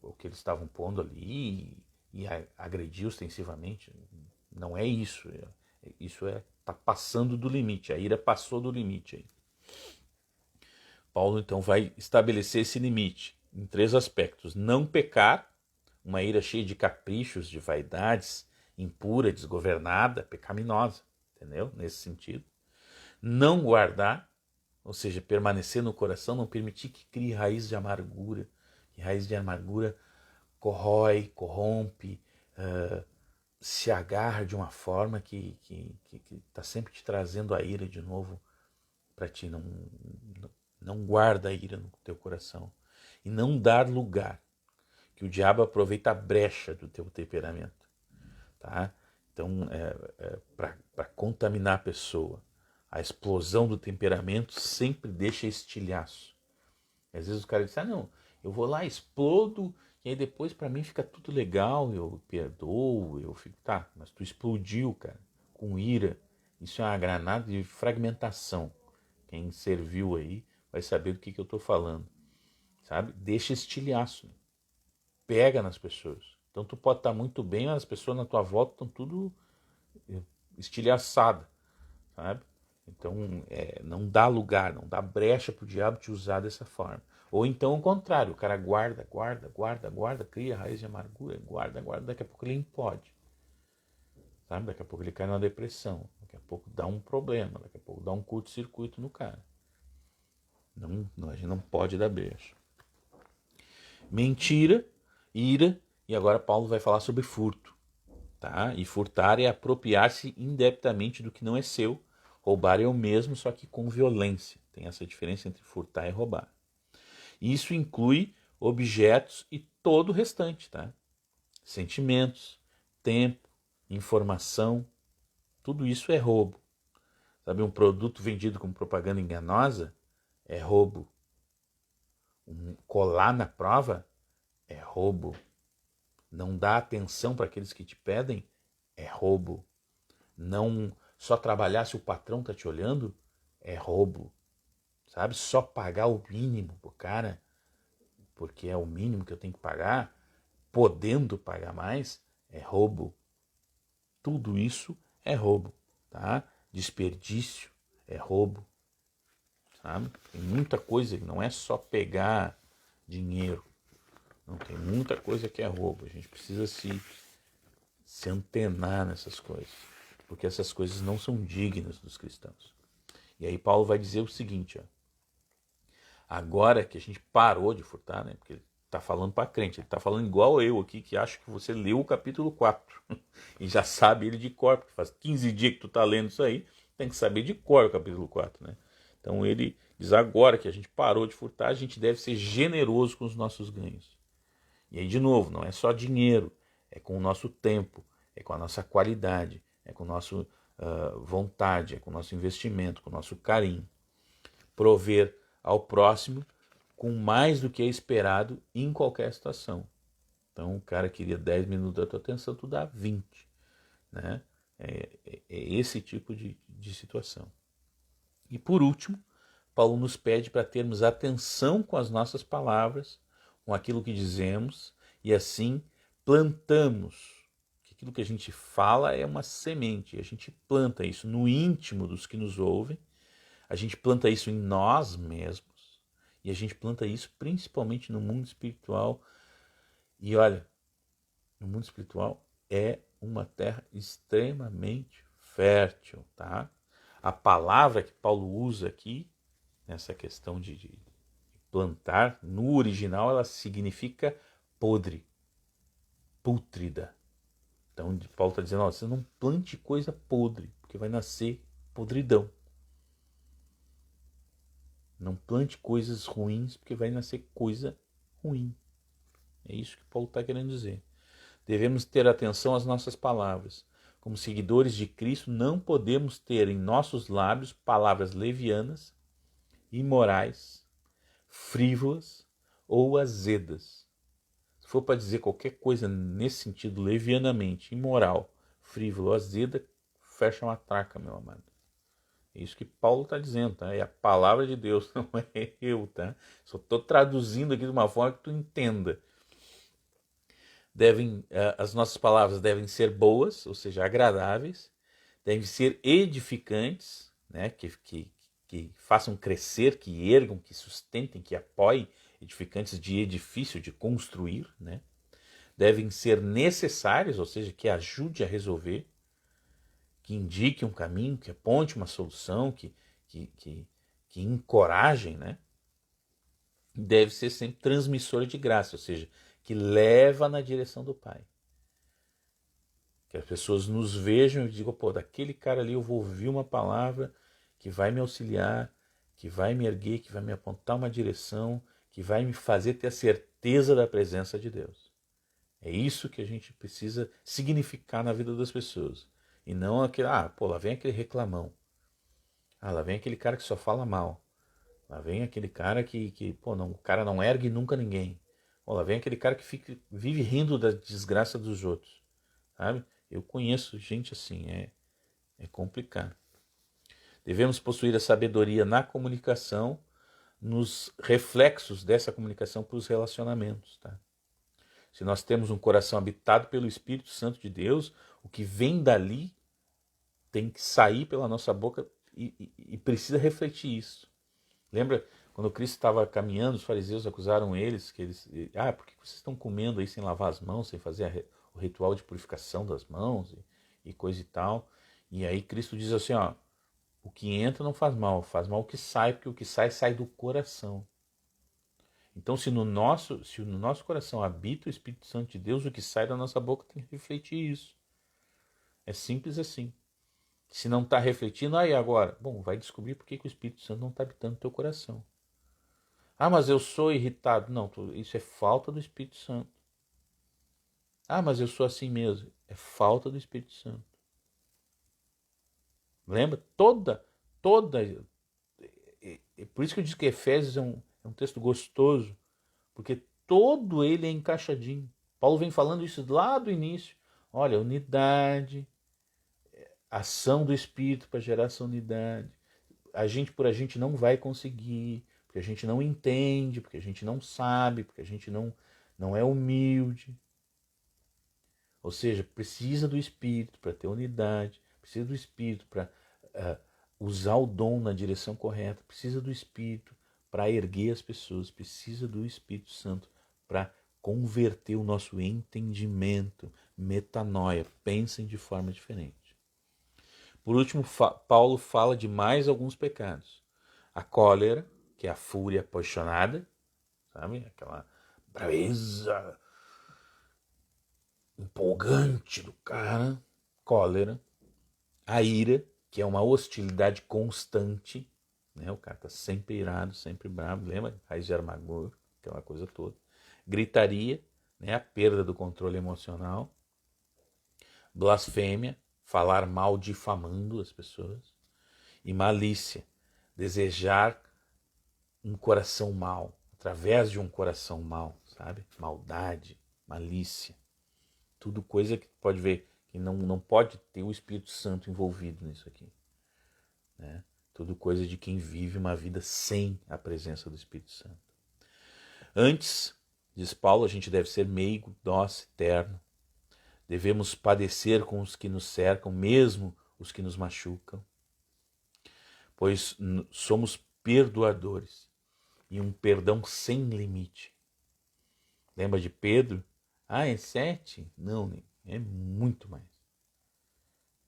o que eles estavam pondo ali e agredir ostensivamente. Não é isso. Isso tá passando do limite. A ira passou do limite aí. Paulo então vai estabelecer esse limite em 3 aspectos: não pecar, uma ira cheia de caprichos, de vaidades impura, desgovernada, pecaminosa, entendeu? Nesse sentido. Não guardar, ou seja, permanecer no coração, não permitir que crie raiz de amargura. E raiz de amargura corrói, corrompe, se agarra de uma forma que está sempre te trazendo a ira de novo para ti. Não guarda a ira no teu coração. E não dar lugar, que o diabo aproveita a brecha do teu temperamento. Tá? Então, para contaminar a pessoa, a explosão do temperamento sempre deixa estilhaço. Às vezes o cara diz, não, eu vou lá, explodo, e aí depois para mim fica tudo legal, eu perdoo, eu fico, tá, mas tu explodiu, cara, com ira. Isso é uma granada de fragmentação. Quem serviu aí vai saber do que eu tô falando, sabe? Deixa estilhaço, né? Pega nas pessoas. Então tu pode estar muito bem, mas as pessoas na tua volta estão tudo estilhaçadas, sabe? Então não dá lugar, não dá brecha para o diabo te usar dessa forma. Ou então o contrário, o cara guarda, cria raiz de amargura, guarda, daqui a pouco ele implode, sabe? Daqui a pouco ele cai na depressão, daqui a pouco dá um problema, daqui a pouco dá um curto-circuito no cara. A gente não pode dar brecha. Mentira, ira, e agora Paulo vai falar sobre furto. Tá? E furtar é apropriar-se indebitamente do que não é seu. Roubar é o mesmo, só que com violência. Tem essa diferença entre furtar e roubar. Isso inclui objetos e todo o restante, tá? Sentimentos, tempo, informação, tudo isso é roubo. Sabe, um produto vendido com propaganda enganosa é roubo. Colar na prova é roubo. Não dar atenção para aqueles que te pedem é roubo. Não só trabalhar se o patrão tá te olhando é roubo. Sabe? Só pagar o mínimo pro cara, porque é o mínimo que eu tenho que pagar, podendo pagar mais, é roubo. Tudo isso é roubo, tá? Desperdício é roubo, sabe? Tem muita coisa que não é só pegar dinheiro. Não, tem muita coisa que é roubo. A gente precisa se antenar nessas coisas, porque essas coisas não são dignas dos cristãos. E aí Paulo vai dizer o seguinte, ó, agora que a gente parou de furtar, né, porque ele está falando para crente, ele está falando igual eu aqui, que acho que você leu o capítulo 4 e já sabe ele de cor, porque faz 15 dias que tu está lendo isso aí, tem que saber de cor o capítulo 4, né? Então ele diz, agora que a gente parou de furtar, a gente deve ser generoso com os nossos ganhos. E aí, de novo, não é só dinheiro, é com o nosso tempo, é com a nossa qualidade, é com a nossa vontade, é com o nosso investimento, com o nosso carinho. Prover ao próximo com mais do que é esperado em qualquer situação. Então, o cara queria 10 minutos da tua atenção, tu dá 20. Né? É esse tipo de situação. E por último, Paulo nos pede para termos atenção com as nossas palavras, com aquilo que dizemos, e assim plantamos. Aquilo que a gente fala é uma semente, a gente planta isso no íntimo dos que nos ouvem, a gente planta isso em nós mesmos, e a gente planta isso principalmente no mundo espiritual. E olha, no mundo espiritual é uma terra extremamente fértil, tá? A palavra que Paulo usa aqui, nessa questão de plantar, no original ela significa podre, pútrida. Então Paulo está dizendo, você não plante coisa podre, porque vai nascer podridão. Não plante coisas ruins, porque vai nascer coisa ruim. É isso que Paulo está querendo dizer. Devemos ter atenção às nossas palavras. Como seguidores de Cristo, não podemos ter em nossos lábios palavras levianas, imorais, frívolas ou azedas. Se for para dizer qualquer coisa nesse sentido, levianamente, imoral, frívolo, azeda, fecha uma traca, meu amado. É isso que Paulo está dizendo, tá? É a palavra de Deus, não é eu, tá? Só estou traduzindo aqui de uma forma que tu entenda. As nossas palavras devem ser boas, ou seja, agradáveis, devem ser edificantes, né? Que façam crescer, que ergam, que sustentem, que apoiem, edificantes de edifício, de construir, né? devem ser necessárias, ou seja, que ajude a resolver, que indique um caminho, que aponte uma solução, que encorajem, né? Deve ser sempre transmissora de graça, ou seja, que leva na direção do Pai. Que as pessoas nos vejam e digam, pô, daquele cara ali eu vou ouvir uma palavra que vai me auxiliar, que vai me erguer, que vai me apontar uma direção, que vai me fazer ter a certeza da presença de Deus. É isso que a gente precisa significar na vida das pessoas. E não aquele, pô, lá vem aquele reclamão. Lá vem aquele cara que só fala mal. Lá vem aquele cara pô, não, o cara não ergue nunca ninguém. Pô, lá vem aquele cara que vive rindo da desgraça dos outros. Sabe? Eu conheço gente assim, é complicado. Devemos possuir a sabedoria na comunicação, nos reflexos dessa comunicação para os relacionamentos. Tá? Se nós temos um coração habitado pelo Espírito Santo de Deus, o que vem dali tem que sair pela nossa boca e precisa refletir isso. Lembra quando Cristo estava caminhando, os fariseus acusaram eles, por que vocês estão comendo aí sem lavar as mãos, sem fazer o ritual de purificação das mãos e coisa e tal. E aí Cristo diz assim, o que entra não faz mal o que sai, porque o que sai do coração. Então se no nosso coração habita o Espírito Santo de Deus, o que sai da nossa boca tem que refletir isso. É simples assim. Se não está refletindo, aí agora, bom, vai descobrir por que o Espírito Santo não está habitando no teu coração. Mas eu sou irritado. Não, isso é falta do Espírito Santo. Mas eu sou assim mesmo. É falta do Espírito Santo. Lembra? Toda. Por isso que eu disse que Efésios é um texto gostoso, porque todo ele é encaixadinho. Paulo vem falando isso lá do início. Olha, unidade, ação do Espírito para gerar essa unidade. A gente não vai conseguir, porque a gente não entende, porque a gente não sabe, porque a gente não é humilde. Ou seja, precisa do Espírito para ter unidade, precisa do Espírito para usar o dom na direção correta, precisa do Espírito para erguer as pessoas, precisa do Espírito Santo para converter o nosso entendimento, metanoia, pensem de forma diferente. Por último, Paulo fala de mais alguns pecados. A cólera, que é a fúria apaixonada, sabe? Aquela braveza empolgante do cara. Cólera. A ira, que é uma hostilidade constante, né? O cara tá sempre irado, sempre bravo, lembra? Raiz de amargura, aquela coisa toda. Gritaria, né? A perda do controle emocional. Blasfêmia, falar mal difamando as pessoas. E malícia, desejar um coração mau, através de um coração mau, sabe? Maldade, malícia, tudo coisa que pode ver que não pode ter o Espírito Santo envolvido nisso aqui, né? Tudo coisa de quem vive uma vida sem a presença do Espírito Santo. Antes, diz Paulo, a gente deve ser meigo, dócil, terno. Devemos padecer com os que nos cercam, mesmo os que nos machucam, pois somos perdoadores e um perdão sem limite. Lembra de Pedro? É 7? Não, é muito mais.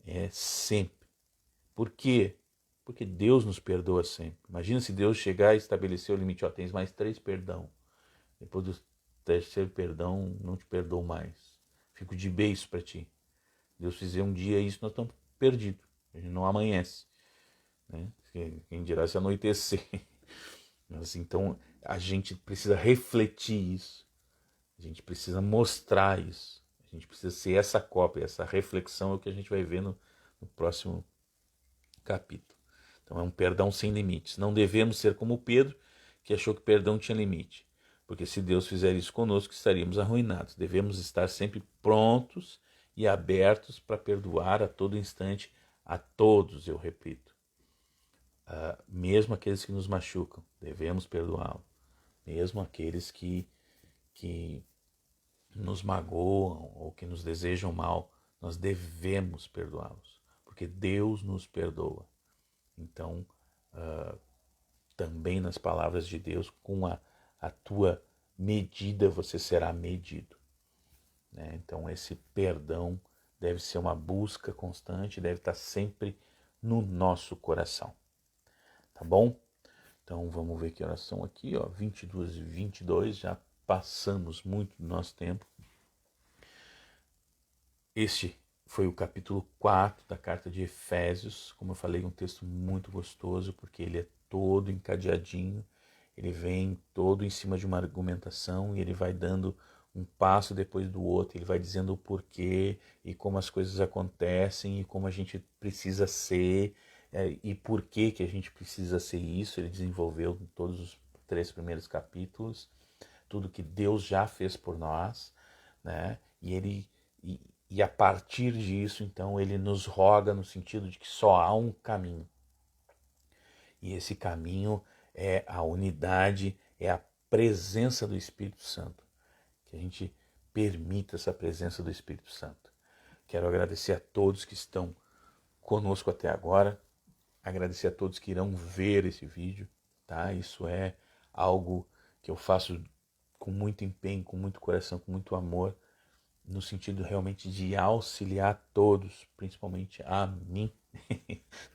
É sempre. Por quê? Porque Deus nos perdoa sempre. Imagina se Deus chegar e estabelecer o limite, tens mais 3 perdão. Depois do terceiro perdão, não te perdoo mais. Fico de beiço para ti. Deus fizer um dia isso, nós estamos perdidos. A gente não amanhece, né? Quem dirá se anoitecer. Mas então a gente precisa refletir isso. A gente precisa mostrar isso. A gente precisa ser essa cópia, essa reflexão é o que a gente vai ver no próximo capítulo. Então é um perdão sem limites. Não devemos ser como Pedro, que achou que perdão tinha limite. Porque se Deus fizer isso conosco, estaríamos arruinados. Devemos estar sempre prontos e abertos para perdoar a todo instante, a todos, eu repito. Mesmo aqueles que nos machucam, devemos perdoá-los. Mesmo aqueles que nos magoam ou que nos desejam mal, nós devemos perdoá-los, porque Deus nos perdoa. Então, também nas palavras de Deus, com a tua medida você será medido. né? Então esse perdão deve ser uma busca constante, deve estar sempre no nosso coração, tá bom? Então vamos ver que horas são aqui, ó, 22h22, já passamos muito do nosso tempo. Este foi o capítulo 4 da carta de Efésios. Como eu falei, um texto muito gostoso, porque ele é todo encadeadinho, ele vem todo em cima de uma argumentação e ele vai dando um passo depois do outro, ele vai dizendo o porquê e como as coisas acontecem e como a gente precisa ser e por que a gente precisa ser isso. Ele desenvolveu em todos os 3 primeiros capítulos tudo que Deus já fez por nós, né? E a partir disso, então, ele nos roga no sentido de que só há um caminho. E esse caminho é a unidade, é a presença do Espírito Santo. Que a gente permita essa presença do Espírito Santo. Quero agradecer a todos que estão conosco até agora, agradecer a todos que irão ver esse vídeo, tá? Isso é algo que eu faço com muito empenho, com muito coração, com muito amor, no sentido realmente de auxiliar todos, principalmente a mim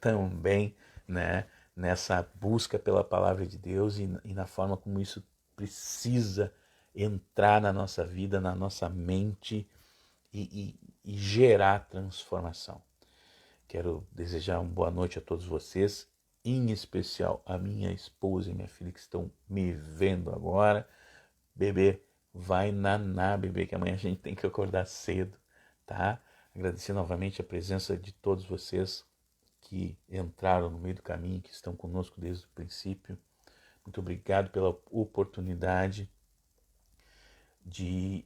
também, né, nessa busca pela palavra de Deus e na forma como isso precisa entrar na nossa vida, na nossa mente e gerar transformação. Quero desejar uma boa noite a todos vocês, em especial a minha esposa e minha filha que estão me vendo agora. Bebê, vai naná, bebê, que amanhã a gente tem que acordar cedo, tá? Agradecer novamente a presença de todos vocês que entraram no meio do caminho, que estão conosco desde o princípio. Muito obrigado pela oportunidade de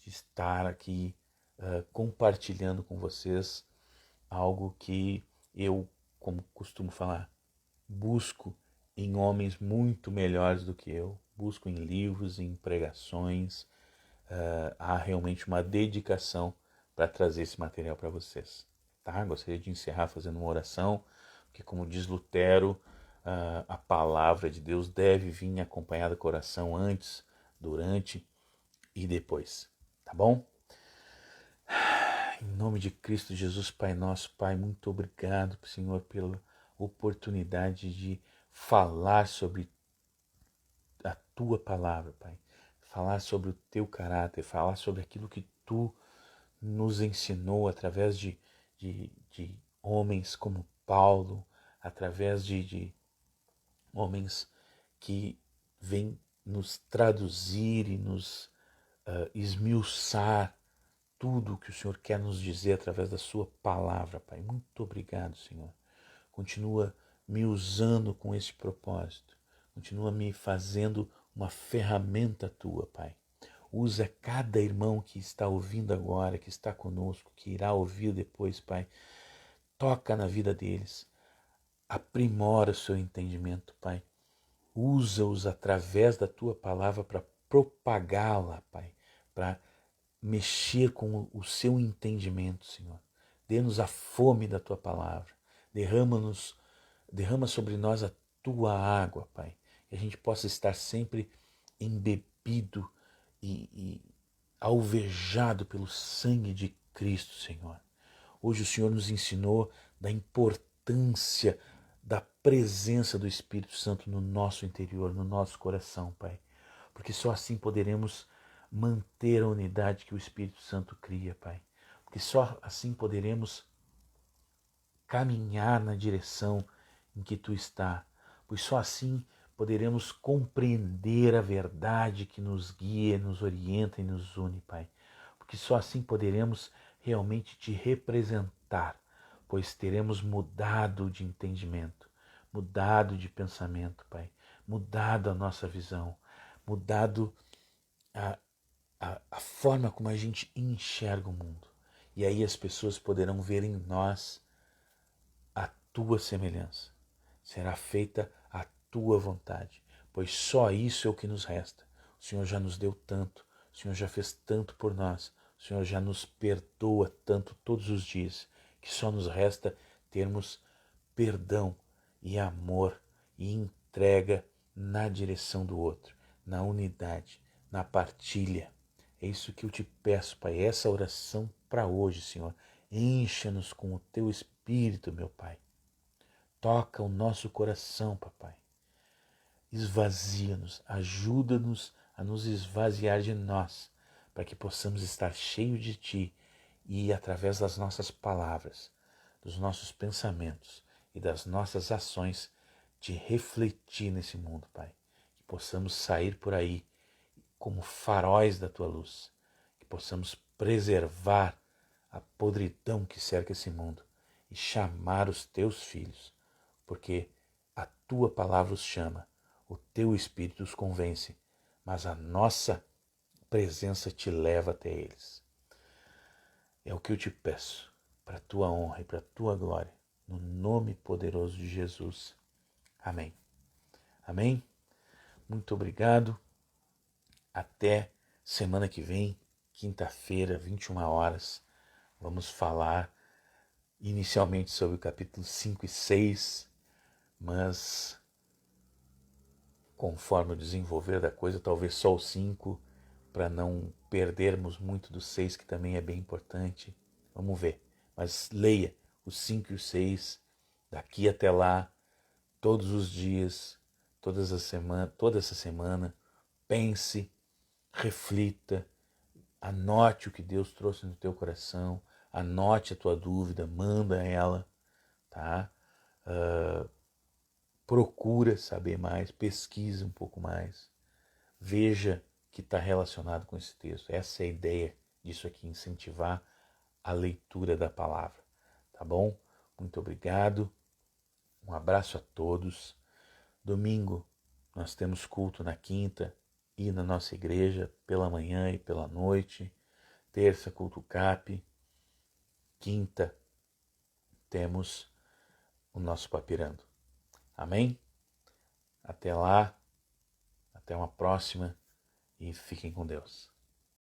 estar aqui compartilhando com vocês algo que eu, como costumo falar, busco em homens muito melhores do que eu, busco em livros, em pregações. Há realmente uma dedicação para trazer esse material para vocês. Tá? Gostaria de encerrar fazendo uma oração, porque como diz Lutero, a palavra de Deus deve vir acompanhada do coração antes, durante e depois. Tá bom? Em nome de Cristo Jesus, Pai nosso, Pai, muito obrigado, Senhor, pela oportunidade de falar sobre a Tua palavra, Pai. Falar sobre o Teu caráter, falar sobre aquilo que Tu nos ensinou através de homens como Paulo, através de homens que vêm nos traduzir e nos esmiuçar tudo o que o Senhor quer nos dizer através da sua palavra, Pai. Muito obrigado, Senhor. Continua me usando com esse propósito. Continua me fazendo uma ferramenta tua, Pai. Usa cada irmão que está ouvindo agora, que está conosco, que irá ouvir depois, Pai. Toca na vida deles. Aprimora o seu entendimento, Pai. Usa-os através da tua palavra para propagá-la, Pai. Para mexer com o seu entendimento, Senhor. Dê-nos a fome da tua palavra. Derrama sobre nós a tua água, Pai. Que a gente possa estar sempre embebido e alvejado pelo sangue de Cristo, Senhor. Hoje o Senhor nos ensinou da importância da presença do Espírito Santo no nosso interior, no nosso coração, Pai. Porque só assim poderemos manter a unidade que o Espírito Santo cria, Pai. Porque só assim poderemos caminhar na direção em que Tu está. Pois só assim poderemos compreender a verdade que nos guia, nos orienta e nos une, Pai. Porque só assim poderemos realmente Te representar, pois teremos mudado de entendimento, mudado de pensamento, Pai, mudado a nossa visão, mudado a, a forma como a gente enxerga o mundo. E aí as pessoas poderão ver em nós a Tua semelhança. Será feita a Tua vontade, pois só isso é o que nos resta. O Senhor já nos deu tanto, o Senhor já fez tanto por nós, o Senhor já nos perdoa tanto todos os dias, que só nos resta termos perdão e amor e entrega na direção do outro, na unidade, na partilha. É isso que eu te peço, Pai, essa oração para hoje, Senhor. Encha-nos com o teu Espírito, meu Pai. Toca o nosso coração, Papai. Esvazia-nos, ajuda-nos a nos esvaziar de nós, para que possamos estar cheios de Ti e, através das nossas palavras, dos nossos pensamentos e das nossas ações, Te refletir nesse mundo, Pai. Que possamos sair por aí como faróis da Tua luz, que possamos preservar a podridão que cerca esse mundo e chamar os Teus filhos, porque a Tua palavra os chama, o Teu Espírito os convence, mas a nossa presença te leva até eles. É o que eu te peço, para a Tua honra e para a Tua glória, no nome poderoso de Jesus. Amém. Amém? Muito obrigado. Até semana que vem, quinta-feira, 21 horas. Vamos falar inicialmente sobre o capítulo 5 e 6, mas conforme o desenvolver da coisa, talvez só o 5, para não perdermos muito do 6, que também é bem importante. Vamos ver. Mas leia os 5 e o 6, daqui até lá, todos os dias, toda essa semana, pense, reflita, anote o que Deus trouxe no teu coração, anote a tua dúvida, manda ela, tá? Procura saber mais, pesquise um pouco mais, veja que está relacionado com esse texto. Essa é a ideia disso aqui, incentivar a leitura da palavra, tá bom? Muito obrigado, um abraço a todos. Domingo nós temos culto na quinta e na nossa igreja, pela manhã e pela noite. Terça, culto CAP. Quinta, temos o nosso Papirando. Amém? Até lá, até uma próxima e fiquem com Deus.